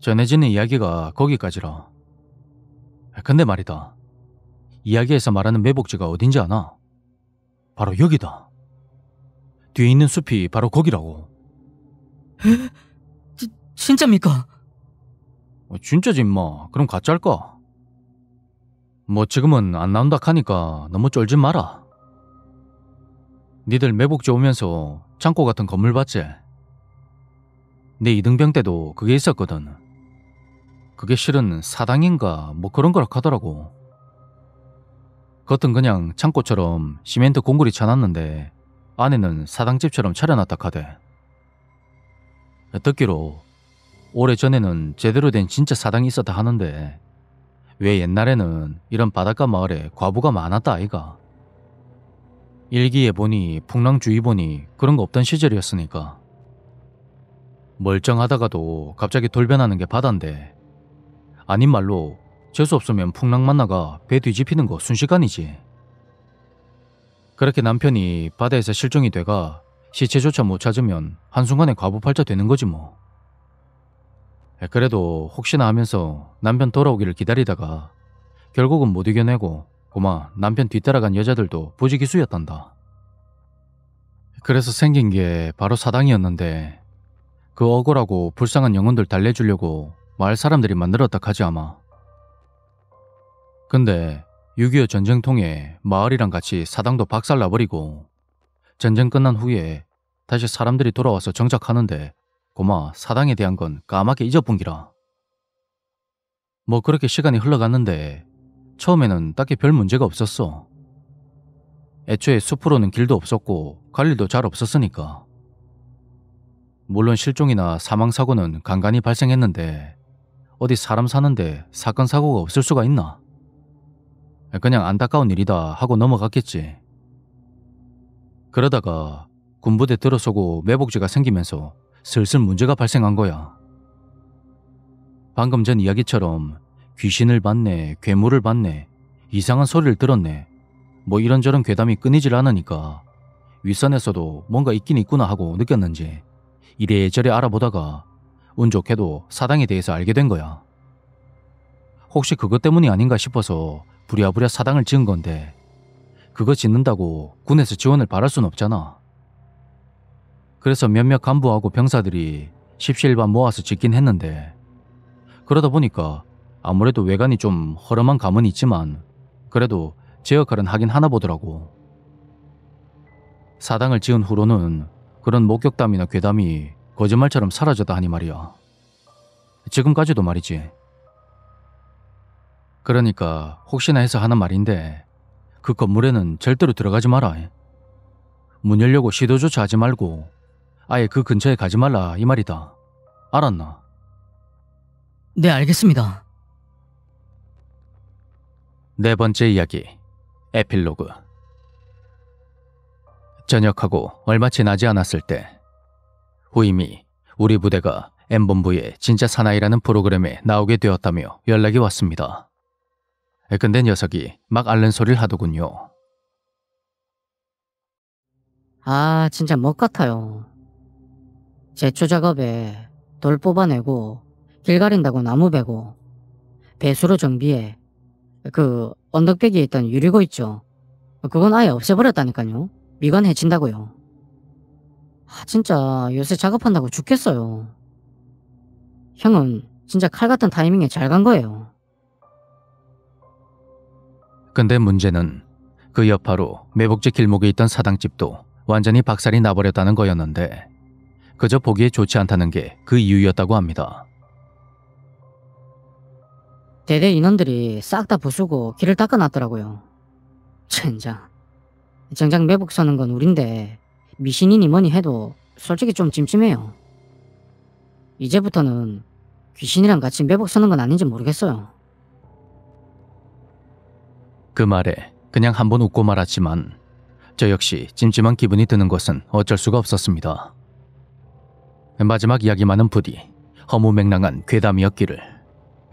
Speaker 1: 전해지는 이야기가 거기까지라. 근데 말이다. 이야기에서 말하는 매복지가 어딘지 아나? 바로 여기다. 뒤에 있는 숲이 바로 거기라고.
Speaker 3: 진짜입니까?
Speaker 1: 진짜지 임마. 그럼 가짜일까? 뭐 지금은 안 나온다 하니까 너무 쫄지 마라. 니들 매복지 오면서 창고 같은 건물 봤지? 내 이등병 때도 그게 있었거든. 그게 실은 사당인가 뭐 그런 거라 하더라고. 겉은 그냥 창고처럼 시멘트 공구리 쳐놨는데 안에는 사당집처럼 차려놨다 카대. 듣기로 오래전에는 제대로 된 진짜 사당이 있었다 하는데 왜 옛날에는 이런 바닷가 마을에 과부가 많았다 아이가. 일기에 보니 풍랑주의보니 그런 거 없던 시절이었으니까. 멀쩡하다가도 갑자기 돌변하는 게 바다인데 아닌 말로 재수 없으면 풍랑 만나가 배 뒤집히는 거 순식간이지. 그렇게 남편이 바다에서 실종이 돼가 시체조차 못 찾으면 한순간에 과부팔자 되는 거지 뭐. 그래도 혹시나 하면서 남편 돌아오기를 기다리다가 결국은 못 이겨내고 고마 남편 뒤따라간 여자들도 부지기수였단다. 그래서 생긴 게 바로 사당이었는데 그 억울하고 불쌍한 영혼들 달래주려고 마을 사람들이 만들었다 하지 아마. 근데 6.25 전쟁 통에 마을이랑 같이 사당도 박살나버리고 전쟁 끝난 후에 다시 사람들이 돌아와서 정착하는데 고마 사당에 대한 건 까맣게 잊어본기라. 뭐 그렇게 시간이 흘러갔는데 처음에는 딱히 별 문제가 없었어. 애초에 숲으로는 길도 없었고 갈 일도 잘 없었으니까. 물론 실종이나 사망사고는 간간히 발생했는데 어디 사람 사는데 사건 사고가 없을 수가 있나? 그냥 안타까운 일이다 하고 넘어갔겠지. 그러다가 군부대 들어서고 매복지가 생기면서 슬슬 문제가 발생한 거야. 방금 전 이야기처럼 귀신을 봤네, 괴물을 봤네, 이상한 소리를 들었네, 뭐 이런저런 괴담이 끊이질 않으니까 윗선에서도 뭔가 있긴 있구나 하고 느꼈는지 이래저래 알아보다가 운 좋게도 사당에 대해서 알게 된 거야. 혹시 그것 때문이 아닌가 싶어서 부랴부랴 사당을 지은 건데 그거 짓는다고 군에서 지원을 바랄 순 없잖아. 그래서 몇몇 간부하고 병사들이 십시일반 모아서 짓긴 했는데 그러다 보니까 아무래도 외관이 좀 허름한 감은 있지만 그래도 제 역할은 하긴 하나 보더라고. 사당을 지은 후로는 그런 목격담이나 괴담이 거짓말처럼 사라졌다 하니 말이야. 지금까지도 말이지. 그러니까 혹시나 해서 하는 말인데 그 건물에는 절대로 들어가지 마라. 문 열려고 시도조차 하지 말고 아예 그 근처에 가지 말라 이 말이다. 알았나?
Speaker 3: 네, 알겠습니다.
Speaker 1: 네 번째 이야기 에필로그. 전역하고 얼마 지나지 않았을 때 후임이 우리 부대가 M본부의 진짜 사나이라는 프로그램에 나오게 되었다며 연락이 왔습니다. 근데 녀석이 막 앓는 소리를 하더군요.
Speaker 3: 아, 진짜 멋 같아요. 제초 작업에 돌 뽑아내고 길 가린다고 나무 베고 배수로 정비해
Speaker 5: 그 언덕배기에 있던 유리고 있죠. 그건 아예 없애버렸다니까요. 미관 해친다고요. 진짜 요새 작업한다고 죽겠어요. 형은 진짜 칼 같은 타이밍에 잘 간 거예요.
Speaker 1: 근데 문제는 그 여파로 매복지 길목에 있던 사당집도 완전히 박살이 나버렸다는 거였는데 그저 보기에 좋지 않다는 게 그 이유였다고 합니다.
Speaker 5: 대대 인원들이 싹 다 부수고 길을 닦아놨더라고요. 젠장. 정작 매복 서는 건 우린데 미신이니 뭐니 해도 솔직히 좀 찜찜해요. 이제부터는 귀신이랑 같이 매복 서는 건 아닌지 모르겠어요.
Speaker 1: 그 말에 그냥 한번 웃고 말았지만 저 역시 찜찜한 기분이 드는 것은 어쩔 수가 없었습니다. 마지막 이야기만은 부디 허무맹랑한 괴담이었기를.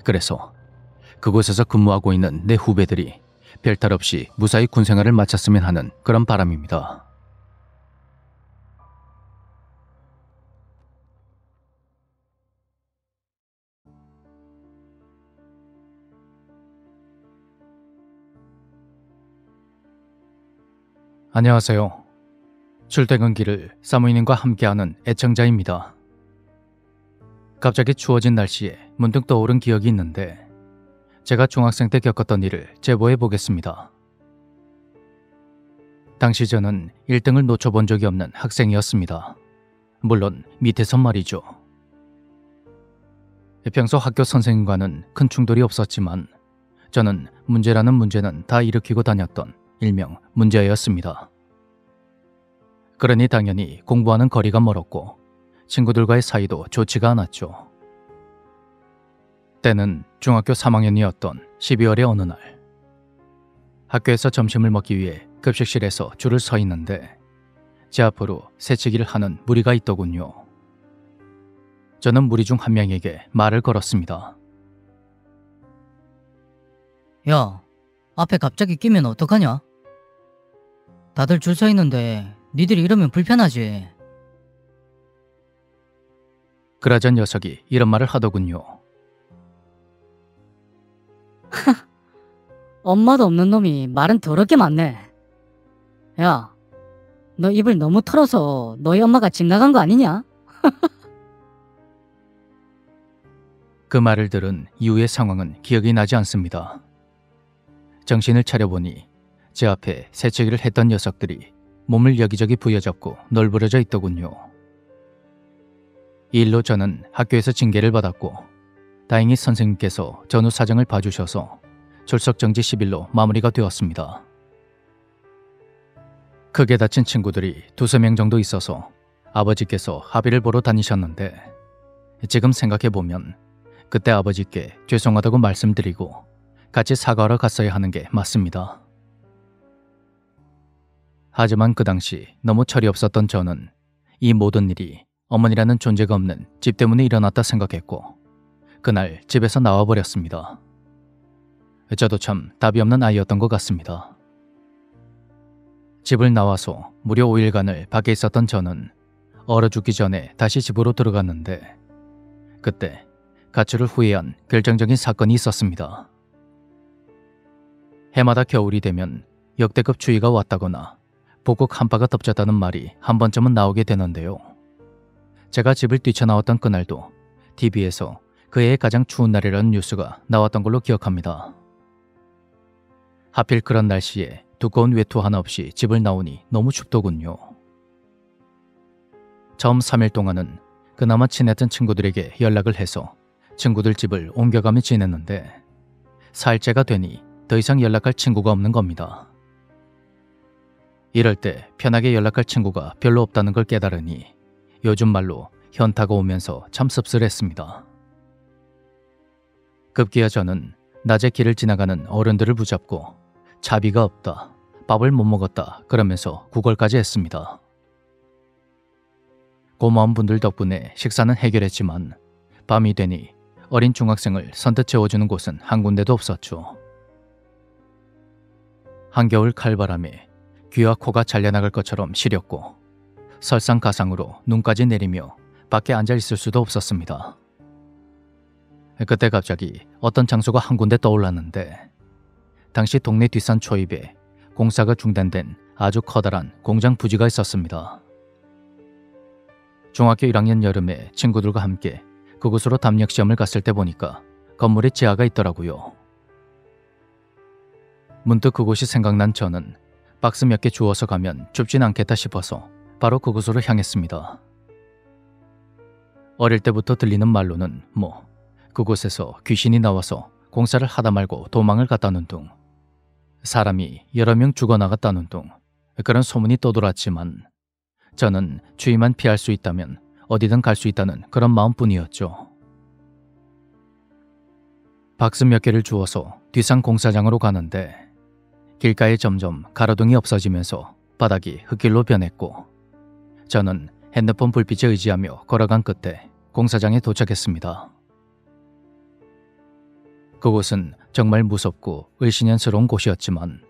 Speaker 1: 그래서 그곳에서 근무하고 있는 내 후배들이 별탈 없이 무사히 군생활을 마쳤으면 하는 그런 바람입니다. 안녕하세요. 출퇴근길을 사무인님과 함께하는 애청자입니다. 갑자기 추워진 날씨에 문득 떠오른 기억이 있는데 제가 중학생 때 겪었던 일을 제보해 보겠습니다. 당시 저는 1등을 놓쳐본 적이 없는 학생이었습니다. 물론 밑에선 말이죠. 평소 학교 선생님과는 큰 충돌이 없었지만 저는 문제라는 문제는 다 일으키고 다녔던 일명 문제였습니다. 그러니 당연히 공부하는 거리가 멀었고 친구들과의 사이도 좋지가 않았죠. 때는 중학교 3학년이었던 12월의 어느 날, 학교에서 점심을 먹기 위해 급식실에서 줄을 서 있는데 제 앞으로 새치기를 하는 무리가 있더군요. 저는 무리 중 한 명에게 말을 걸었습니다.
Speaker 3: 야, 앞에 갑자기 끼면 어떡하냐? 다들 줄 서 있는데 니들이 이러면 불편하지.
Speaker 1: 그러자 녀석이 이런 말을 하더군요.
Speaker 5: 엄마도 없는 놈이 말은 더럽게 많네. 야, 너 입을 너무 털어서 너희 엄마가 집 나간 거 아니냐?
Speaker 1: 그 말을 들은 이후의 상황은 기억이 나지 않습니다. 정신을 차려보니 제 앞에 새치기를 했던 녀석들이 몸을 여기저기 부여잡고 널브러져 있더군요. 이 일로 저는 학교에서 징계를 받았고 다행히 선생님께서 전후 사정을 봐주셔서 출석정지 10일로 마무리가 되었습니다. 크게 다친 친구들이 2~3명 정도 있어서 아버지께서 합의를 보러 다니셨는데 지금 생각해보면 그때 아버지께 죄송하다고 말씀드리고 같이 사과하러 갔어야 하는 게 맞습니다. 하지만 그 당시 너무 철이 없었던 저는 이 모든 일이 어머니라는 존재가 없는 집 때문에 일어났다 생각했고 그날 집에서 나와버렸습니다. 저도 참 답이 없는 아이였던 것 같습니다. 집을 나와서 무려 5일간을 밖에 있었던 저는 얼어 죽기 전에 다시 집으로 들어갔는데 그때 가출을 후회한 결정적인 사건이 있었습니다. 해마다 겨울이 되면 역대급 추위가 왔다거나 북극 한파가 덮쳤다는 말이 한 번쯤은 나오게 되는데요. 제가 집을 뛰쳐나왔던 그날도 TV에서 그 해의 가장 추운 날이라는 뉴스가 나왔던 걸로 기억합니다. 하필 그런 날씨에 두꺼운 외투 하나 없이 집을 나오니 너무 춥더군요. 처음 3일 동안은 그나마 친했던 친구들에게 연락을 해서 친구들 집을 옮겨가며 지냈는데 4일째가 되니 더 이상 연락할 친구가 없는 겁니다. 이럴 때 편하게 연락할 친구가 별로 없다는 걸 깨달으니 요즘 말로 현타가 오면서 참 씁쓸했습니다. 급기야 저는 낮에 길을 지나가는 어른들을 붙잡고 차비가 없다, 밥을 못 먹었다 그러면서 구걸까지 했습니다. 고마운 분들 덕분에 식사는 해결했지만 밤이 되니 어린 중학생을 선뜻 재워주는 곳은 한 군데도 없었죠. 한겨울 칼바람에 귀와 코가 잘려나갈 것처럼 시렸고 설상가상으로 눈까지 내리며 밖에 앉아 있을 수도 없었습니다. 그때 갑자기 어떤 장소가 한 군데 떠올랐는데 당시 동네 뒷산 초입에 공사가 중단된 아주 커다란 공장 부지가 있었습니다. 중학교 1학년 여름에 친구들과 함께 그곳으로 담력 시험을 갔을 때 보니까 건물에 지하가 있더라고요. 문득 그곳이 생각난 저는 박스 몇 개 주워서 가면 춥진 않겠다 싶어서 바로 그곳으로 향했습니다. 어릴 때부터 들리는 말로는 그곳에서 귀신이 나와서 공사를 하다 말고 도망을 갔다는 둥, 사람이 여러 명 죽어나갔다는 둥, 그런 소문이 떠돌았지만 저는 추위만 피할 수 있다면 어디든 갈 수 있다는 그런 마음뿐이었죠. 박스 몇 개를 주워서 뒷산 공사장으로 가는데 길가에 점점 가로등이 없어지면서 바닥이 흙길로 변했고 저는 핸드폰 불빛에 의지하며 걸어간 끝에 공사장에 도착했습니다. 그곳은 정말 무섭고 을씨년스러운 곳이었지만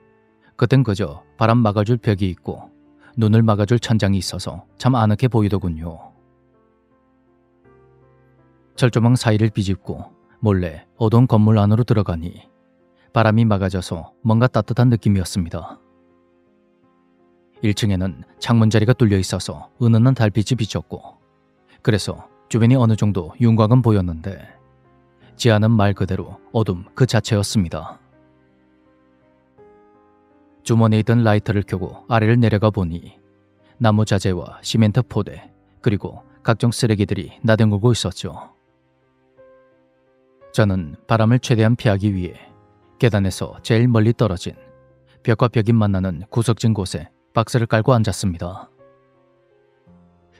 Speaker 1: 그땐 그저 바람 막아줄 벽이 있고 눈을 막아줄 천장이 있어서 참 아늑해 보이더군요. 철조망 사이를 비집고 몰래 어두운 건물 안으로 들어가니 바람이 막아져서 뭔가 따뜻한 느낌이었습니다. 1층에는 창문 자리가 뚫려 있어서 은은한 달빛이 비쳤고 그래서 주변이 어느 정도 윤곽은 보였는데 지하는 말 그대로 어둠 그 자체였습니다. 주머니에 있던 라이터를 켜고 아래를 내려가 보니 나무 자재와 시멘트 포대 그리고 각종 쓰레기들이 나뒹굴고 있었죠. 저는 바람을 최대한 피하기 위해 계단에서 제일 멀리 떨어진 벽과 벽이 만나는 구석진 곳에 박스를 깔고 앉았습니다.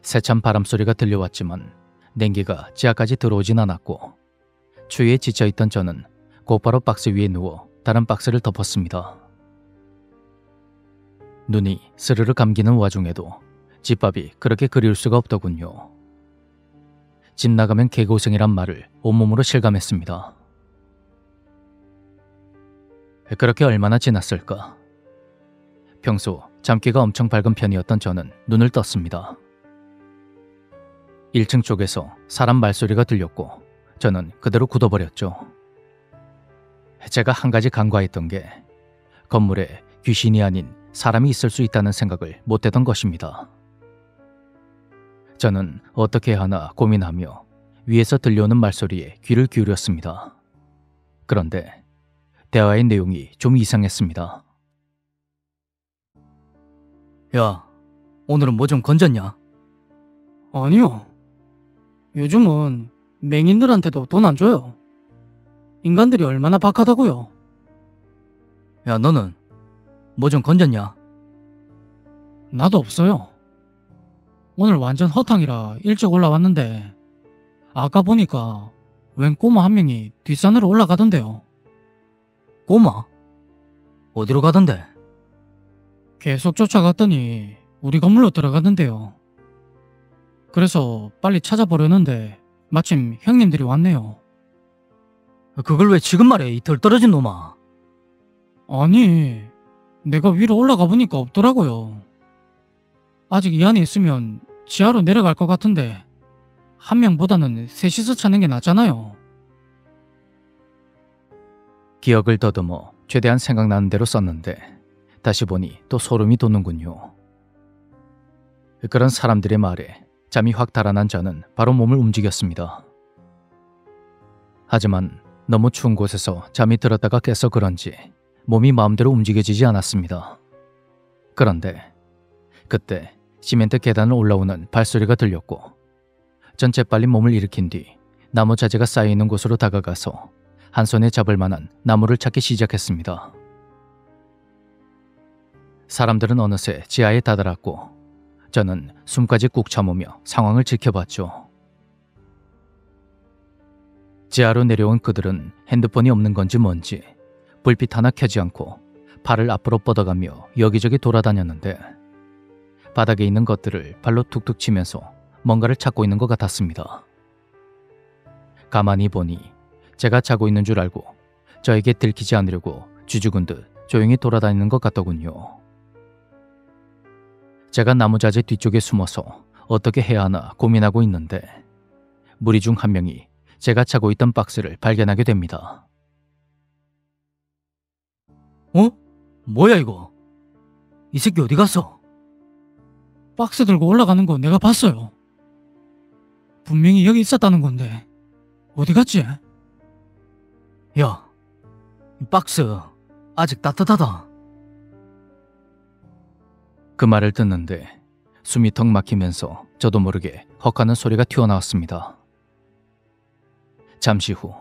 Speaker 1: 세찬 바람소리가 들려왔지만 냉기가 지하까지 들어오진 않았고 추위에 지쳐있던 저는 곧바로 박스 위에 누워 다른 박스를 덮었습니다. 눈이 스르르 감기는 와중에도 집밥이 그렇게 그리울 수가 없더군요. 집 나가면 개고생이란 말을 온몸으로 실감했습니다. 그렇게 얼마나 지났을까? 평소 잠귀가 엄청 밝은 편이었던 저는 눈을 떴습니다. 1층 쪽에서 사람 말소리가 들렸고 저는 그대로 굳어버렸죠. 제가 한 가지 간과했던 게 건물에 귀신이 아닌 사람이 있을 수 있다는 생각을 못했던 것입니다. 저는 어떻게 하나 고민하며 위에서 들려오는 말소리에 귀를 기울였습니다. 그런데 대화의 내용이 좀 이상했습니다.
Speaker 3: 야, 오늘은 뭐 좀 건졌냐?
Speaker 5: 아니요. 요즘은 맹인들한테도 돈 안 줘요. 인간들이 얼마나 박하다고요.
Speaker 3: 야, 너는 뭐 좀 건졌냐?
Speaker 5: 나도 없어요. 오늘 완전 허탕이라 일찍 올라왔는데 아까 보니까 웬 꼬마 한 명이 뒷산으로 올라가던데요.
Speaker 3: 꼬마? 어디로 가던데?
Speaker 5: 계속 쫓아갔더니 우리 건물로 들어가던데요. 그래서 빨리 찾아보려는데 마침 형님들이 왔네요.
Speaker 3: 그걸 왜 지금 말해, 이 덜 떨어진 놈아?
Speaker 5: 아니, 내가 위로 올라가 보니까 없더라고요. 아직 이 안에 있으면 지하로 내려갈 것 같은데 한 명보다는 셋이서 찾는 게 낫잖아요.
Speaker 1: 기억을 더듬어 최대한 생각나는 대로 썼는데 다시 보니 또 소름이 돋는군요. 그런 사람들의 말에 잠이 확 달아난 저는 바로 몸을 움직였습니다. 하지만 너무 추운 곳에서 잠이 들었다가 깨서 그런지 몸이 마음대로 움직여지지 않았습니다. 그런데 그때 시멘트 계단을 올라오는 발소리가 들렸고 전 재빨리 몸을 일으킨 뒤 나무 자재가 쌓여있는 곳으로 다가가서 한 손에 잡을 만한 나무를 찾기 시작했습니다. 사람들은 어느새 지하에 다다랐고 저는 숨까지 꾹 참으며 상황을 지켜봤죠. 지하로 내려온 그들은 핸드폰이 없는 건지 뭔지 불빛 하나 켜지 않고 팔을 앞으로 뻗어가며 여기저기 돌아다녔는데 바닥에 있는 것들을 발로 툭툭 치면서 뭔가를 찾고 있는 것 같았습니다. 가만히 보니 제가 자고 있는 줄 알고 저에게 들키지 않으려고 쥐죽은 듯 조용히 돌아다니는 것 같더군요. 제가 나무자재 뒤쪽에 숨어서 어떻게 해야 하나 고민하고 있는데 무리 중 한 명이 제가 차고 있던 박스를 발견하게 됩니다.
Speaker 3: 어? 뭐야 이거? 이 새끼 어디 갔어?
Speaker 5: 박스 들고 올라가는 거 내가 봤어요. 분명히 여기 있었다는 건데 어디 갔지?
Speaker 3: 야, 이 박스 아직 따뜻하다.
Speaker 1: 그 말을 듣는데 숨이 턱 막히면서 저도 모르게 헉하는 소리가 튀어나왔습니다. 잠시 후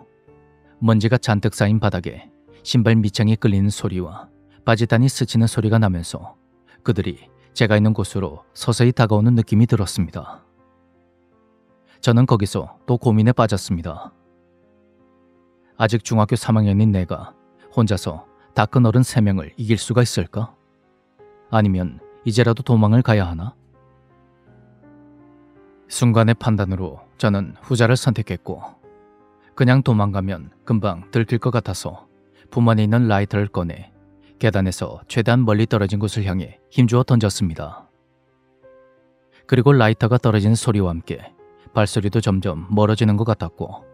Speaker 1: 먼지가 잔뜩 쌓인 바닥에 신발 밑창이 끌리는 소리와 바지단이 스치는 소리가 나면서 그들이 제가 있는 곳으로 서서히 다가오는 느낌이 들었습니다. 저는 거기서 또 고민에 빠졌습니다. 아직 중학교 3학년인 내가 혼자서 다 큰 어른 3명을 이길 수가 있을까? 아니면 이제라도 도망을 가야 하나? 순간의 판단으로 저는 후자를 선택했고 그냥 도망가면 금방 들킬 것 같아서 부만에 있는 라이터를 꺼내 계단에서 최대한 멀리 떨어진 곳을 향해 힘주어 던졌습니다. 그리고 라이터가 떨어지는 소리와 함께 발소리도 점점 멀어지는 것 같았고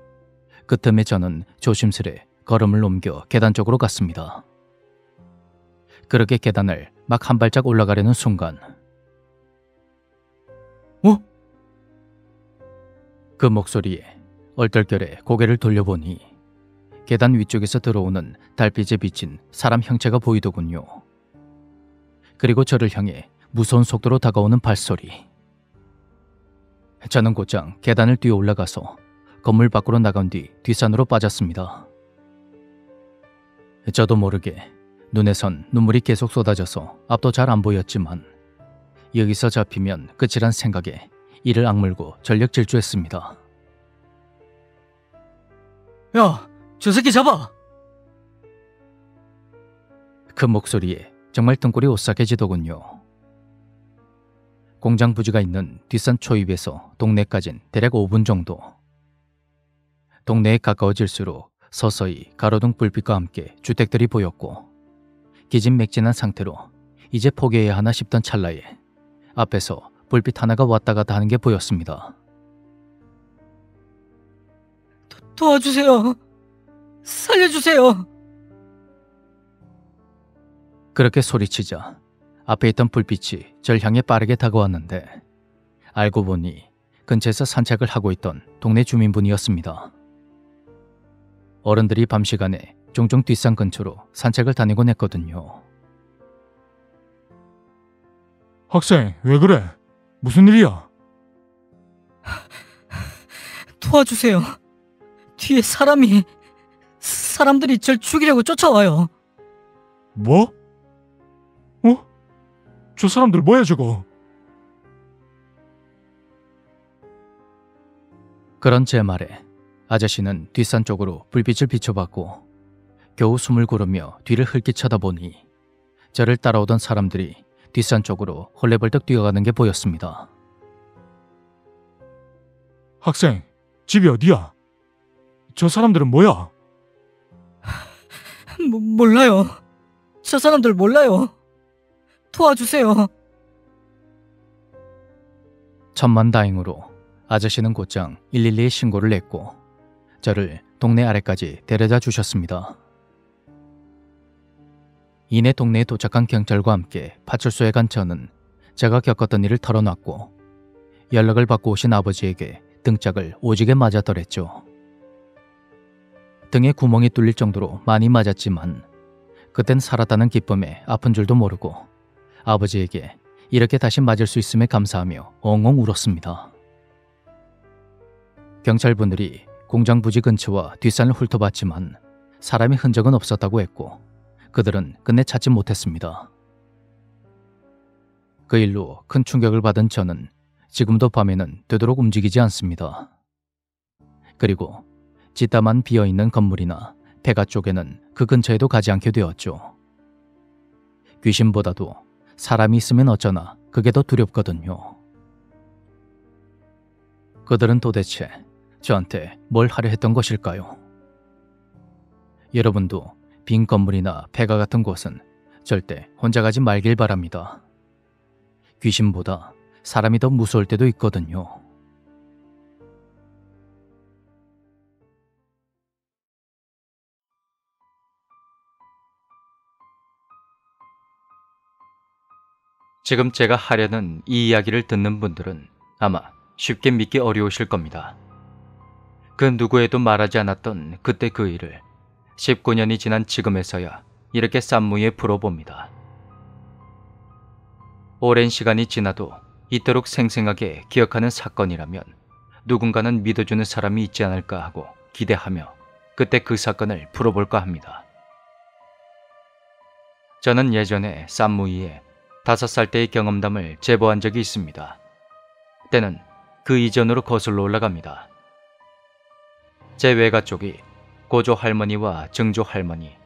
Speaker 1: 그 틈에 저는 조심스레 걸음을 옮겨 계단 쪽으로 갔습니다. 그렇게 계단을 막 한 발짝 올라가려는 순간 그 목소리에 얼떨결에 고개를 돌려보니 계단 위쪽에서 들어오는 달빛에 비친 사람 형체가 보이더군요. 그리고 저를 향해 무서운 속도로 다가오는 발소리. 저는 곧장 계단을 뛰어 올라가서 건물 밖으로 나간 뒤 뒷산으로 빠졌습니다. 저도 모르게 눈에선 눈물이 계속 쏟아져서 앞도 잘 안 보였지만 여기서 잡히면 끝이란 생각에 이를 악물고 전력 질주했습니다.
Speaker 3: 야, 저 새끼 잡아!
Speaker 1: 그 목소리에 정말 등골이 오싹해지더군요. 공장 부지가 있는 뒷산 초입에서 동네까진 대략 5분 정도. 동네에 가까워질수록 서서히 가로등 불빛과 함께 주택들이 보였고 기진맥진한 상태로 이제 포기해야 하나 싶던 찰나에 앞에서 불빛 하나가 왔다 갔다 하는 게 보였습니다.
Speaker 3: 도와주세요. 살려주세요.
Speaker 1: 그렇게 소리치자 앞에 있던 불빛이 절 향해 빠르게 다가왔는데 알고 보니 근처에서 산책을 하고 있던 동네 주민분이었습니다. 어른들이 밤 시간에 종종 뒷산 근처로 산책을 다니곤 했거든요.
Speaker 4: 학생, 왜 그래? 무슨 일이야?
Speaker 3: 도와주세요. 뒤에 사람들이 절 죽이려고 쫓아와요.
Speaker 4: 뭐? 어? 저 사람들 뭐야 저거?
Speaker 1: 그런 제 말에 아저씨는 뒷산 쪽으로 불빛을 비춰봤고 겨우 숨을 고르며 뒤를 흘끗 쳐다보니 저를 따라오던 사람들이 뒷산 쪽으로 헐레벌떡 뛰어가는 게 보였습니다.
Speaker 4: 학생, 집이 어디야? 저 사람들은 뭐야?
Speaker 3: 몰라요. 저 사람들 몰라요. 도와주세요.
Speaker 1: 천만다행으로 아저씨는 곧장 112에 신고를 했고 저를 동네 아래까지 데려다 주셨습니다. 이내 동네에 도착한 경찰과 함께 파출소에 간 저는 제가 겪었던 일을 털어놨고 연락을 받고 오신 아버지에게 등짝을 오지게 맞았더랬죠. 등에 구멍이 뚫릴 정도로 많이 맞았지만 그땐 살았다는 기쁨에 아픈 줄도 모르고 아버지에게 이렇게 다시 맞을 수 있음에 감사하며 엉엉 울었습니다. 경찰분들이 공장 부지 근처와 뒷산을 훑어봤지만 사람의 흔적은 없었다고 했고 그들은 끝내 찾지 못했습니다. 그 일로 큰 충격을 받은 저는 지금도 밤에는 되도록 움직이지 않습니다. 그리고 찌따만 비어있는 건물이나 폐가 쪽에는 그 근처에도 가지 않게 되었죠. 귀신보다도 사람이 있으면 어쩌나 그게 더 두렵거든요. 그들은 도대체 저한테 뭘 하려 했던 것일까요? 여러분도 빈 건물이나 폐가 같은 곳은 절대 혼자 가지 말길 바랍니다. 귀신보다 사람이 더 무서울 때도 있거든요. 지금 제가 하려는 이 이야기를 듣는 분들은 아마 쉽게 믿기 어려우실 겁니다. 그 누구에도 말하지 않았던 그때 그 일을 19년이 지난 지금에서야 이렇게 쌈무에 풀어봅니다. 오랜 시간이 지나도 이토록 생생하게 기억하는 사건이라면 누군가는 믿어주는 사람이 있지 않을까 하고 기대하며 그때 그 사건을 풀어볼까 합니다. 저는 예전에 쌈무이에 5살 때의 경험담을 제보한 적이 있습니다. 때는 그 이전으로 거슬러 올라갑니다. 제 외가 쪽이 고조 할머니와 증조 할머니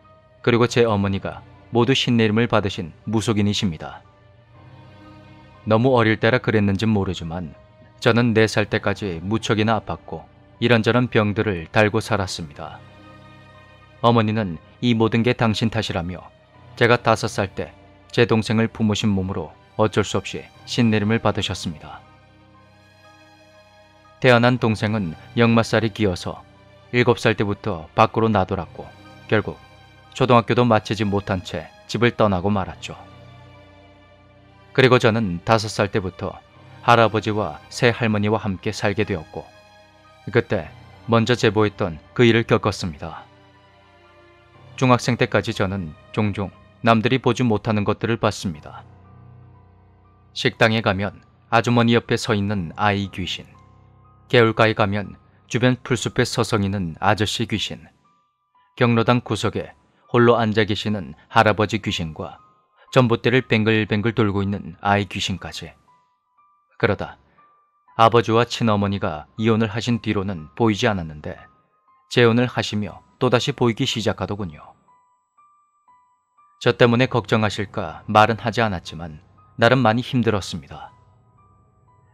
Speaker 1: 그리고 제 어머니가 모두 신내림을 받으신 무속인이십니다. 너무 어릴 때라 그랬는지 모르지만 저는 4살 때까지 무척이나 아팠고 이런저런 병들을 달고 살았습니다. 어머니는 이 모든 게 당신 탓이라며 제가 5살 때 제 동생을 부모신 몸으로 어쩔 수 없이 신내림을 받으셨습니다. 태어난 동생은 역마살이 기어서 7살 때부터 밖으로 나돌았고 결국 초등학교도 마치지 못한 채 집을 떠나고 말았죠. 그리고 저는 5살 때부터 할아버지와 새할머니와 함께 살게 되었고 그때 먼저 제보했던 그 일을 겪었습니다. 중학생 때까지 저는 종종 남들이 보지 못하는 것들을 봤습니다. 식당에 가면 아주머니 옆에 서 있는 아이 귀신, 개울가에 가면 주변 풀숲에 서성이는 아저씨 귀신, 경로당 구석에 홀로 앉아 계시는 할아버지 귀신과 전봇대를 뱅글뱅글 돌고 있는 아이 귀신까지. 그러다 아버지와 친어머니가 이혼을 하신 뒤로는 보이지 않았는데 재혼을 하시며 또다시 보이기 시작하더군요. 저 때문에 걱정하실까 말은 하지 않았지만 나름 많이 힘들었습니다.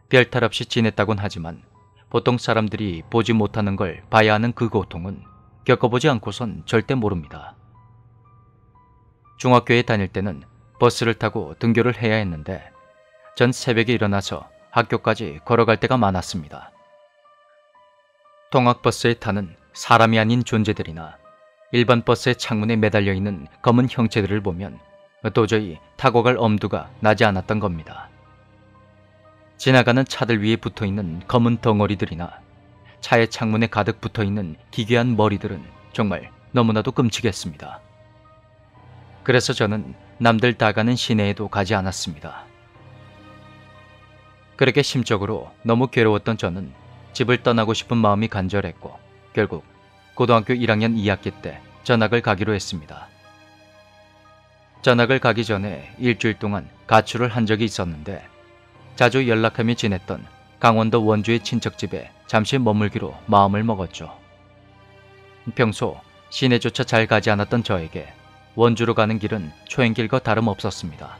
Speaker 1: 별탈 없이 지냈다곤 하지만 보통 사람들이 보지 못하는 걸 봐야 하는 그 고통은 겪어보지 않고선 절대 모릅니다. 중학교에 다닐 때는 버스를 타고 등교를 해야 했는데 전 새벽에 일어나서 학교까지 걸어갈 때가 많았습니다. 통학버스에 타는 사람이 아닌 존재들이나 일반 버스의 창문에 매달려 있는 검은 형체들을 보면 도저히 타고 갈 엄두가 나지 않았던 겁니다. 지나가는 차들 위에 붙어있는 검은 덩어리들이나 차의 창문에 가득 붙어있는 기괴한 머리들은 정말 너무나도 끔찍했습니다. 그래서 저는 남들 다 가는 시내에도 가지 않았습니다. 그렇게 심적으로 너무 괴로웠던 저는 집을 떠나고 싶은 마음이 간절했고 결국 고등학교 1학년 2학기 때 전학을 가기로 했습니다. 전학을 가기 전에 일주일 동안 가출을 한 적이 있었는데 자주 연락하며 지냈던 강원도 원주의 친척집에 잠시 머물기로 마음을 먹었죠. 평소 시내조차 잘 가지 않았던 저에게 원주로 가는 길은 초행길과 다름없었습니다.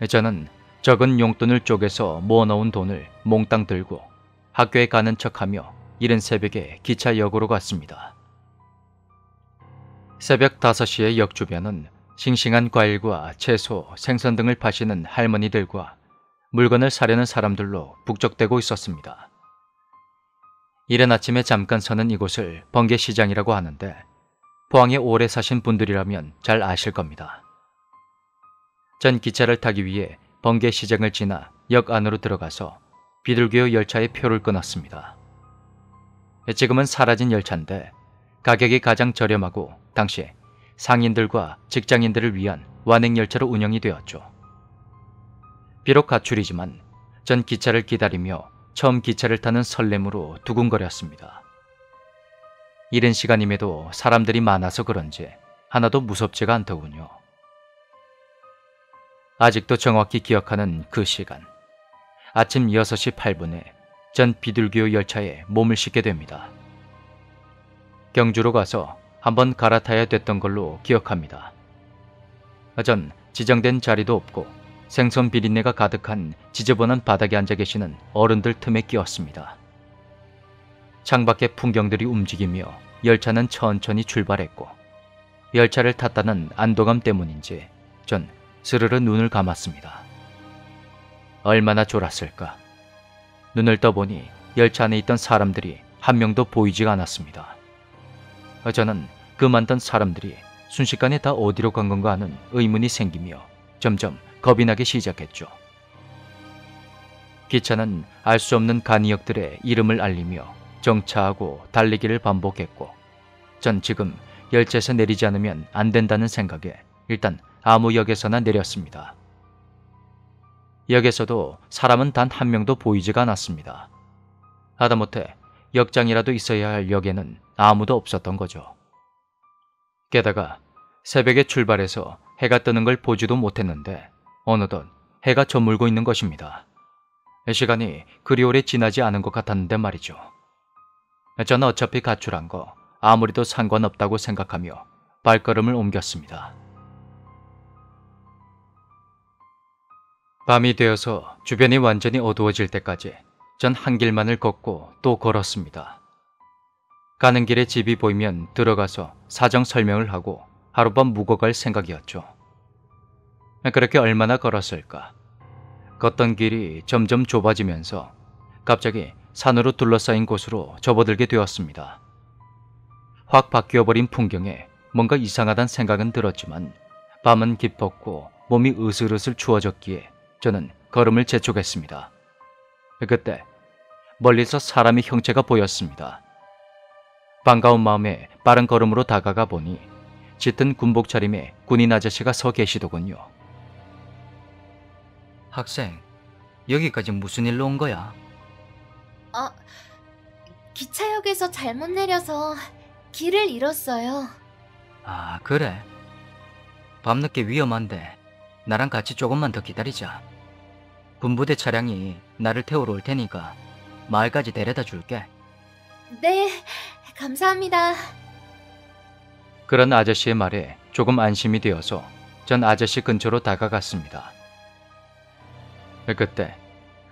Speaker 1: 저는 적은 용돈을 쪼개서 모아놓은 돈을 몽땅 들고 학교에 가는 척하며 이른 새벽에 기차역으로 갔습니다. 새벽 5시의 역 주변은 싱싱한 과일과 채소, 생선 등을 파시는 할머니들과 물건을 사려는 사람들로 북적대고 있었습니다. 이른 아침에 잠깐 서는 이곳을 번개시장이라고 하는데 포항에 오래 사신 분들이라면 잘 아실 겁니다. 전 기차를 타기 위해 번개시장을 지나 역 안으로 들어가서 비둘기호 열차의 표를 끊었습니다. 지금은 사라진 열차인데 가격이 가장 저렴하고 당시 상인들과 직장인들을 위한 완행열차로 운영이 되었죠. 비록 가출이지만 전 기차를 기다리며 처음 기차를 타는 설렘으로 두근거렸습니다. 이른 시간임에도 사람들이 많아서 그런지 하나도 무섭지가 않더군요. 아직도 정확히 기억하는 그 시간, 아침 6시 8분에 전 비둘기호 열차에 몸을 싣게 됩니다. 경주로 가서 한번 갈아타야 됐던 걸로 기억합니다. 전 지정된 자리도 없고 생선 비린내가 가득한 지저분한 바닥에 앉아 계시는 어른들 틈에 끼었습니다. 창밖의 풍경들이 움직이며 열차는 천천히 출발했고 열차를 탔다는 안도감 때문인지 전 스르르 눈을 감았습니다. 얼마나 졸았을까. 눈을 떠보니 열차 안에 있던 사람들이 한 명도 보이지가 않았습니다. 저는 그 많던 사람들이 순식간에 다 어디로 간 건가 하는 의문이 생기며 점점 겁이 나기 시작했죠. 기차는 알 수 없는 간이역들의 이름을 알리며 정차하고 달리기를 반복했고, 전 지금 열차에서 내리지 않으면 안 된다는 생각에 일단 아무 역에서나 내렸습니다. 역에서도 사람은 단 한 명도 보이지가 않았습니다. 하다못해 역장이라도 있어야 할 역에는 아무도 없었던 거죠. 게다가 새벽에 출발해서 해가 뜨는 걸 보지도 못했는데 어느덧 해가 저물고 있는 것입니다. 시간이 그리 오래 지나지 않은 것 같았는데 말이죠. 저는 어차피 가출한 거 아무리도 상관없다고 생각하며 발걸음을 옮겼습니다. 밤이 되어서 주변이 완전히 어두워질 때까지 전 한 길만을 걷고 또 걸었습니다. 가는 길에 집이 보이면 들어가서 사정 설명을 하고 하룻밤 묵어갈 생각이었죠. 그렇게 얼마나 걸었을까? 걷던 길이 점점 좁아지면서 갑자기 산으로 둘러싸인 곳으로 접어들게 되었습니다. 확 바뀌어버린 풍경에 뭔가 이상하다는 생각은 들었지만 밤은 깊었고 몸이 으슬으슬 추워졌기에 저는 걸음을 재촉했습니다. 그때 멀리서 사람의 형체가 보였습니다. 반가운 마음에 빠른 걸음으로 다가가 보니 짙은 군복 차림의 군인 아저씨가 서 계시더군요.
Speaker 3: 학생, 여기까지 무슨 일로 온 거야?
Speaker 6: 기차역에서 잘못 내려서 길을 잃었어요.
Speaker 3: 아, 그래? 밤늦게 위험한데 나랑 같이 조금만 더 기다리자. 군부대 차량이 나를 태우러 올 테니까 마을까지 데려다 줄게.
Speaker 6: 네, 감사합니다.
Speaker 1: 그런 아저씨의 말에 조금 안심이 되어서 전 아저씨 근처로 다가갔습니다. 그때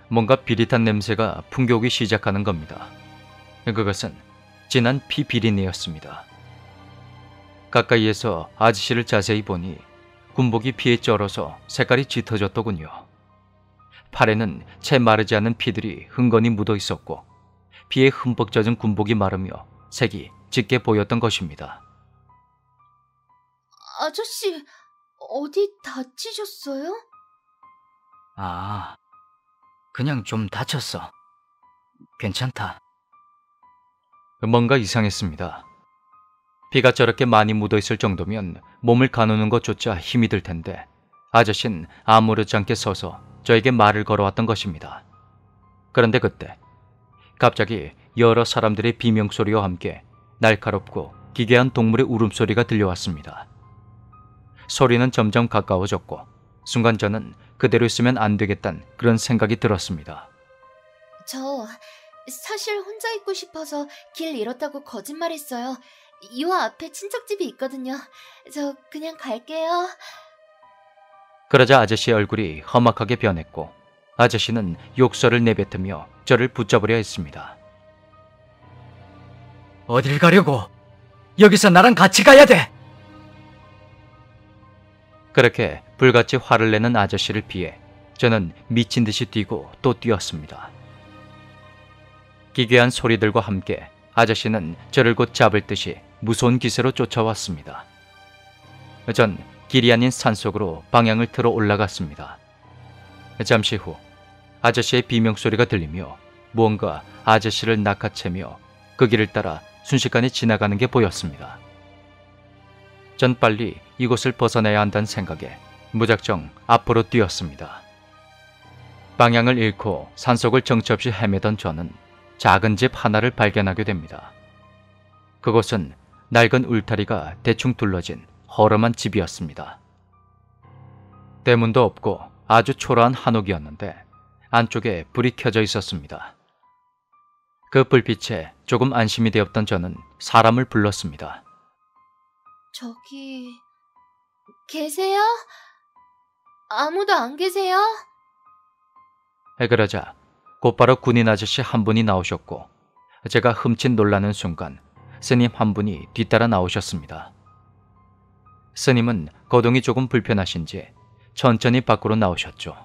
Speaker 1: 뭔가 비릿한 냄새가 풍겨오기 시작하는 겁니다. 그것은 진한 피 비린내였습니다. 가까이에서 아저씨를 자세히 보니 군복이 피에 쩔어서 색깔이 짙어졌더군요. 팔에는 채 마르지 않은 피들이 흥건히 묻어 있었고 피에 흠뻑 젖은 군복이 마르며 색이 짙게 보였던 것입니다.
Speaker 6: 아저씨, 어디 다치셨어요?
Speaker 3: 아, 그냥 좀 다쳤어. 괜찮다.
Speaker 1: 뭔가 이상했습니다. 피가 저렇게 많이 묻어있을 정도면 몸을 가누는 것조차 힘이 들 텐데 아저씨는 아무렇지 않게 서서 저에게 말을 걸어왔던 것입니다. 그런데 그때 갑자기 여러 사람들의 비명소리와 함께 날카롭고 기괴한 동물의 울음소리가 들려왔습니다. 소리는 점점 가까워졌고 순간 저는 그대로 있으면 안 되겠다는 그런 생각이 들었습니다.
Speaker 6: 저 사실 혼자 있고 싶어서 길 잃었다고 거짓말했어요. 요 앞에 친척집이 있거든요. 저 그냥 갈게요.
Speaker 1: 그러자 아저씨의 얼굴이 험악하게 변했고 아저씨는 욕설을 내뱉으며 저를 붙잡으려 했습니다.
Speaker 3: 어딜 가려고? 여기서 나랑 같이 가야 돼!
Speaker 1: 그렇게 불같이 화를 내는 아저씨를 피해 저는 미친 듯이 뛰고 또 뛰었습니다. 기괴한 소리들과 함께 아저씨는 저를 곧 잡을 듯이 무서운 기세로 쫓아왔습니다. 전 길이 아닌 산속으로 방향을 틀어 올라갔습니다. 잠시 후 아저씨의 비명소리가 들리며 무언가 아저씨를 낚아채며 그 길을 따라 순식간에 지나가는 게 보였습니다. 전 빨리 이곳을 벗어나야 한다는 생각에 무작정 앞으로 뛰었습니다. 방향을 잃고 산속을 정처 없이 헤매던 저는 작은 집 하나를 발견하게 됩니다. 그곳은 낡은 울타리가 대충 둘러진 허름한 집이었습니다. 대문도 없고 아주 초라한 한옥이었는데 안쪽에 불이 켜져 있었습니다. 그 불빛에 조금 안심이 되었던 저는 사람을 불렀습니다.
Speaker 6: 저기 계세요? 아무도 안 계세요?
Speaker 1: 그러자 곧바로 군인 아저씨 한 분이 나오셨고 제가 흠칫 놀라는 순간 스님 한 분이 뒤따라 나오셨습니다. 스님은 거동이 조금 불편하신지 천천히 밖으로 나오셨죠.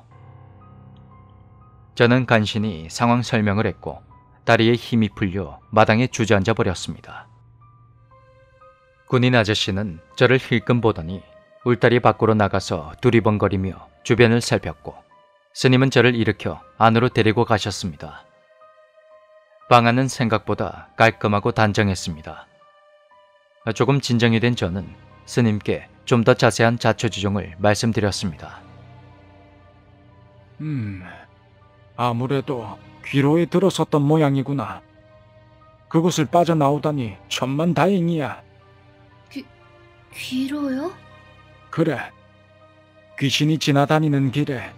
Speaker 1: 저는 간신히 상황 설명을 했고 다리에 힘이 풀려 마당에 주저앉아 버렸습니다. 군인 아저씨는 저를 힐끔 보더니 울타리 밖으로 나가서 두리번거리며 주변을 살폈고 스님은 저를 일으켜 안으로 데리고 가셨습니다. 방 안은 생각보다 깔끔하고 단정했습니다. 조금 진정이 된 저는 스님께 좀 더 자세한 자초지종을 말씀드렸습니다.
Speaker 4: 아무래도 귀로에 들어섰던 모양이구나. 그곳을 빠져나오다니 천만다행이야.
Speaker 6: 귀로요?
Speaker 4: 그래. 귀신이 지나다니는 길에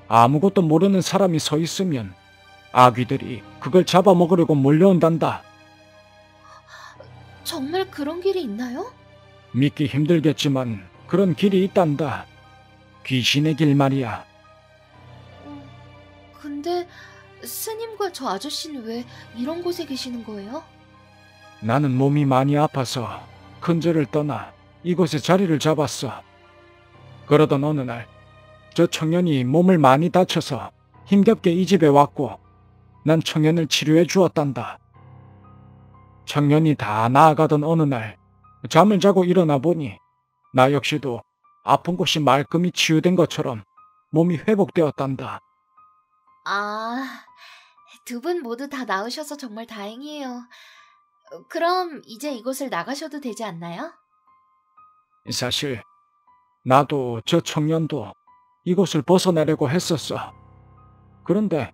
Speaker 4: 아무것도 모르는 사람이 서 있으면 아귀들이 그걸 잡아먹으려고 몰려온단다.
Speaker 6: 정말 그런 길이 있나요?
Speaker 4: 믿기 힘들겠지만 그런 길이 있단다. 귀신의 길 말이야.
Speaker 6: 근데 스님과 저 아저씨는 왜 이런 곳에 계시는 거예요?
Speaker 4: 나는 몸이 많이 아파서 근절을 떠나 이곳에 자리를 잡았어. 그러던 어느 날 저 청년이 몸을 많이 다쳐서 힘겹게 이 집에 왔고 난 청년을 치료해 주었단다. 청년이 다 나아가던 어느 날 잠을 자고 일어나 보니 나 역시도 아픈 곳이 말끔히 치유된 것처럼 몸이 회복되었단다.
Speaker 6: 아, 두 분 모두 다 나으셔서 정말 다행이에요. 그럼 이제 이곳을 나가셔도 되지 않나요?
Speaker 4: 사실 나도 저 청년도 이곳을 벗어나려고 했었어. 그런데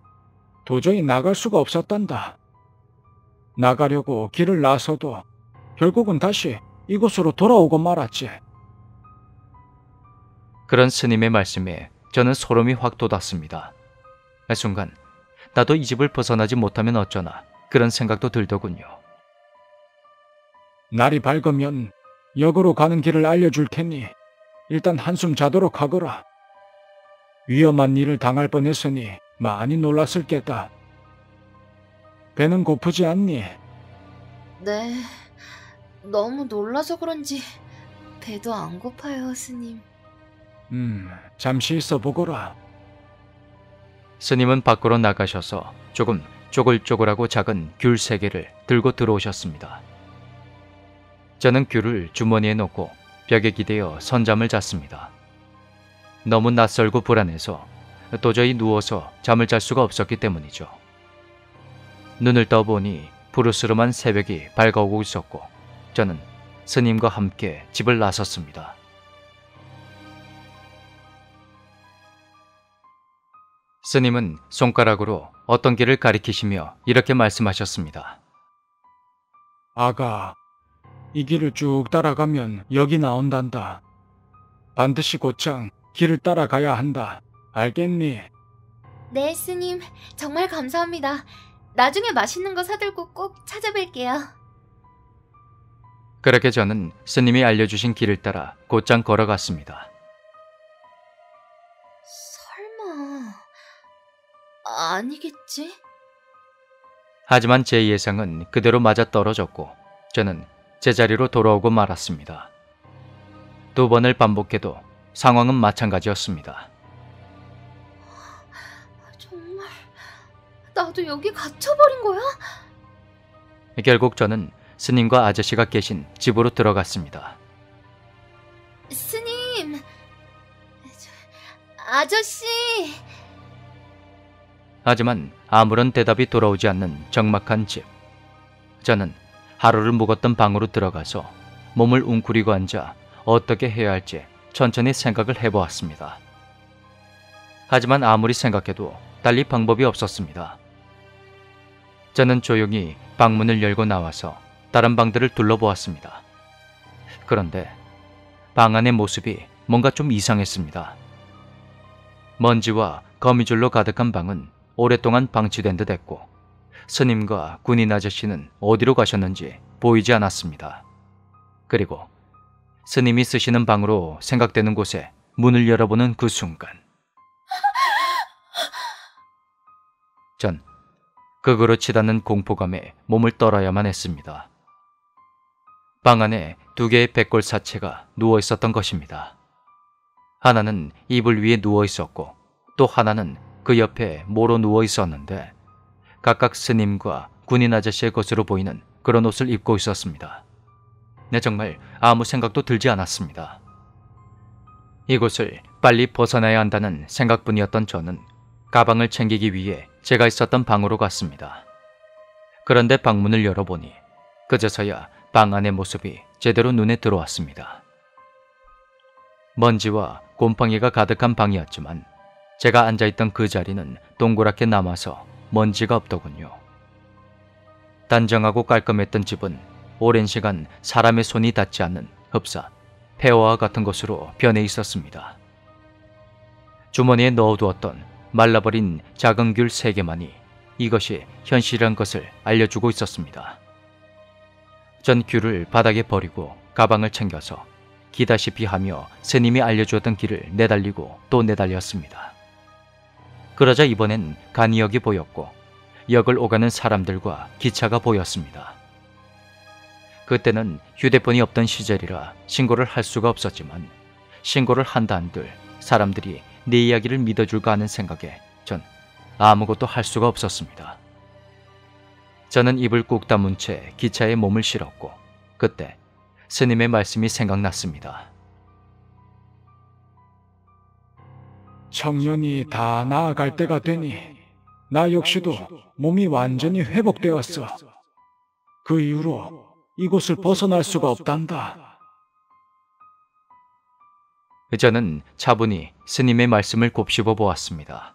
Speaker 4: 도저히 나갈 수가 없었단다. 나가려고 길을 나서도 결국은 다시 이곳으로 돌아오고 말았지.
Speaker 1: 그런 스님의 말씀에 저는 소름이 확 돋았습니다. 순간 나도 이 집을 벗어나지 못하면 어쩌나 그런 생각도 들더군요.
Speaker 4: 날이 밝으면 역으로 가는 길을 알려줄 테니 일단 한숨 자도록 하거라. 위험한 일을 당할 뻔했으니 많이 놀랐을 게다. 배는 고프지 않니?
Speaker 6: 네, 너무 놀라서 그런지 배도 안 고파요, 스님.
Speaker 4: 잠시 있어 보거라.
Speaker 1: 스님은 밖으로 나가셔서 조금 쪼글쪼글하고 작은 귤 3개를 들고 들어오셨습니다. 저는 귤을 주머니에 넣고 벽에 기대어 선잠을 잤습니다. 너무 낯설고 불안해서 도저히 누워서 잠을 잘 수가 없었기 때문이죠. 눈을 떠보니 푸르스름한 새벽이 밝아오고 있었고 저는 스님과 함께 집을 나섰습니다. 스님은 손가락으로 어떤 길을 가리키시며 이렇게 말씀하셨습니다.
Speaker 4: 아가, 이 길을 쭉 따라가면 여기 나온단다. 반드시 곧장 길을 따라가야 한다. 알겠니?
Speaker 6: 네, 스님. 정말 감사합니다. 나중에 맛있는 거 사들고 꼭 찾아뵐게요.
Speaker 1: 그렇게 저는 스님이 알려주신 길을 따라 곧장 걸어갔습니다.
Speaker 6: 설마... 아니겠지?
Speaker 1: 하지만 제 예상은 그대로 맞아떨어졌고 저는 제자리로 돌아오고 말았습니다. 2번을 반복해도 상황은 마찬가지였습니다.
Speaker 6: 정말... 나도 여기 갇혀버린 거야?
Speaker 1: 결국 저는 스님과 아저씨가 계신 집으로 들어갔습니다.
Speaker 6: 스님... 아저씨...
Speaker 1: 하지만 아무런 대답이 돌아오지 않는 적막한 집. 저는 하루를 묵었던 방으로 들어가서 몸을 웅크리고 앉아 어떻게 해야 할지 천천히 생각을 해보았습니다. 하지만 아무리 생각해도 달리 방법이 없었습니다. 저는 조용히 방문을 열고 나와서 다른 방들을 둘러보았습니다. 그런데 방 안의 모습이 뭔가 좀 이상했습니다. 먼지와 거미줄로 가득한 방은 오랫동안 방치된 듯 했고 스님과 군인 아저씨는 어디로 가셨는지 보이지 않았습니다. 그리고 스님이 쓰시는 방으로 생각되는 곳에 문을 열어보는 그 순간 전 극으로 치닫는 공포감에 몸을 떨어야만 했습니다. 방 안에 2개의 백골 사체가 누워 있었던 것입니다. 하나는 이불 위에 누워 있었고 또 하나는 그 옆에 모로 누워 있었는데 각각 스님과 군인 아저씨의 것으로 보이는 그런 옷을 입고 있었습니다. 네, 정말 아무 생각도 들지 않았습니다. 이곳을 빨리 벗어나야 한다는 생각뿐이었던 저는 가방을 챙기기 위해 제가 있었던 방으로 갔습니다. 그런데 방문을 열어보니 그제서야 방 안의 모습이 제대로 눈에 들어왔습니다. 먼지와 곰팡이가 가득한 방이었지만 제가 앉아있던 그 자리는 동그랗게 남아서 먼지가 없더군요. 단정하고 깔끔했던 집은 오랜 시간 사람의 손이 닿지 않는 흡사, 폐허와 같은 것으로 변해 있었습니다. 주머니에 넣어두었던 말라버린 작은 귤 3개만이 이것이 현실이란 것을 알려주고 있었습니다. 전 귤을 바닥에 버리고 가방을 챙겨서 기다시피 하며 스님이 알려주었던 길을 내달리고 또 내달렸습니다. 그러자 이번엔 간이역이 보였고 역을 오가는 사람들과 기차가 보였습니다. 그때는 휴대폰이 없던 시절이라 신고를 할 수가 없었지만 신고를 한다 한들 사람들이 내 이야기를 믿어줄까 하는 생각에 전 아무것도 할 수가 없었습니다. 저는 입을 꾹 다문 채 기차에 몸을 실었고 그때 스님의 말씀이 생각났습니다.
Speaker 4: 청년이 다 나아갈 때가 되니 나 역시도 몸이 완전히 회복되었어. 그 이후로 이곳을 벗어날 수가 없단다.
Speaker 1: 저는 차분히 스님의 말씀을 곱씹어 보았습니다.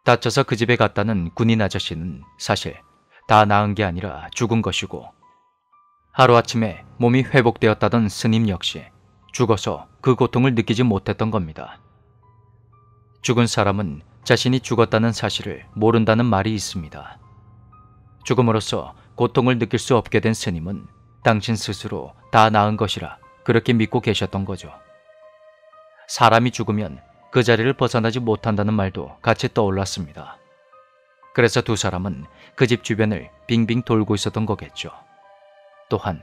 Speaker 1: 다쳐서 그 집에 갔다는 군인 아저씨는 사실 다 나은 게 아니라 죽은 것이고 하루아침에 몸이 회복되었다던 스님 역시 죽어서 그 고통을 느끼지 못했던 겁니다. 죽은 사람은 자신이 죽었다는 사실을 모른다는 말이 있습니다. 죽음으로써 고통을 느낄 수 없게 된 스님은 당신 스스로 다 나은 것이라 그렇게 믿고 계셨던 거죠. 사람이 죽으면 그 자리를 벗어나지 못한다는 말도 같이 떠올랐습니다. 그래서 두 사람은 그 집 주변을 빙빙 돌고 있었던 거겠죠. 또한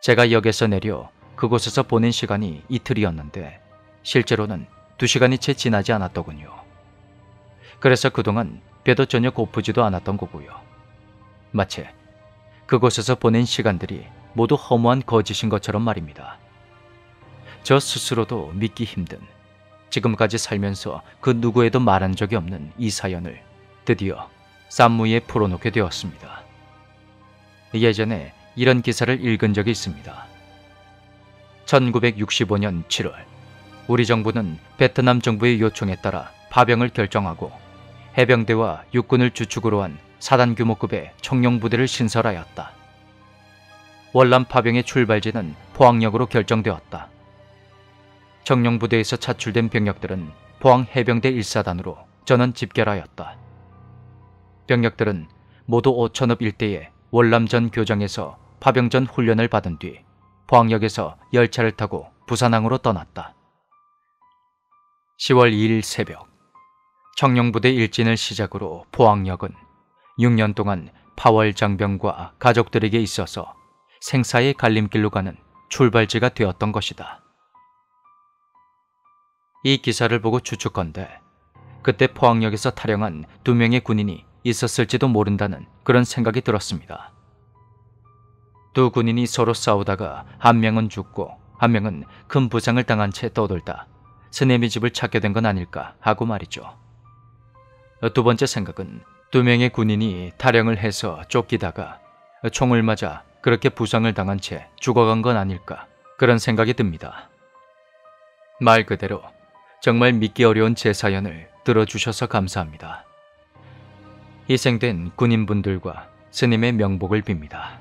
Speaker 1: 제가 역에서 내려 그곳에서 보낸 시간이 이틀이었는데 실제로는 2시간이 채 지나지 않았더군요. 그래서 그동안 배도 전혀 고프지도 않았던 거고요. 마치 그곳에서 보낸 시간들이 모두 허무한 거짓인 것처럼 말입니다. 저 스스로도 믿기 힘든 지금까지 살면서 그 누구에도 말한 적이 없는 이 사연을 드디어 쌈무에 풀어놓게 되었습니다. 예전에 이런 기사를 읽은 적이 있습니다. 1965년 7월 우리 정부는 베트남 정부의 요청에 따라 파병을 결정하고 해병대와 육군을 주축으로 한 4단 규모급의 청룡부대를 신설하였다. 월남 파병의 출발지는 포항역으로 결정되었다. 청룡부대에서 차출된 병력들은 포항 해병대 1사단으로 전원 집결하였다. 병력들은 모두 오천읍 일대의 월남전 교정에서 파병전 훈련을 받은 뒤 포항역에서 열차를 타고 부산항으로 떠났다. 10월 2일 새벽 청룡부대 일진을 시작으로 포항역은 6년 동안 파월 장병과 가족들에게 있어서 생사의 갈림길로 가는 출발지가 되었던 것이다. 이 기사를 보고 추측컨대 그때 포항역에서 탈영한 2명의 군인이 있었을지도 모른다는 그런 생각이 들었습니다. 두 군인이 서로 싸우다가 한 명은 죽고 한 명은 큰 부상을 당한 채 떠돌다 스님의 집을 찾게 된 건 아닐까 하고 말이죠. 두 번째 생각은 2명의 군인이 탈영을 해서 쫓기다가 총을 맞아 그렇게 부상을 당한 채 죽어간 건 아닐까 그런 생각이 듭니다. 말 그대로 정말 믿기 어려운 제 사연을 들어주셔서 감사합니다. 희생된 군인분들과 스님의 명복을 빕니다.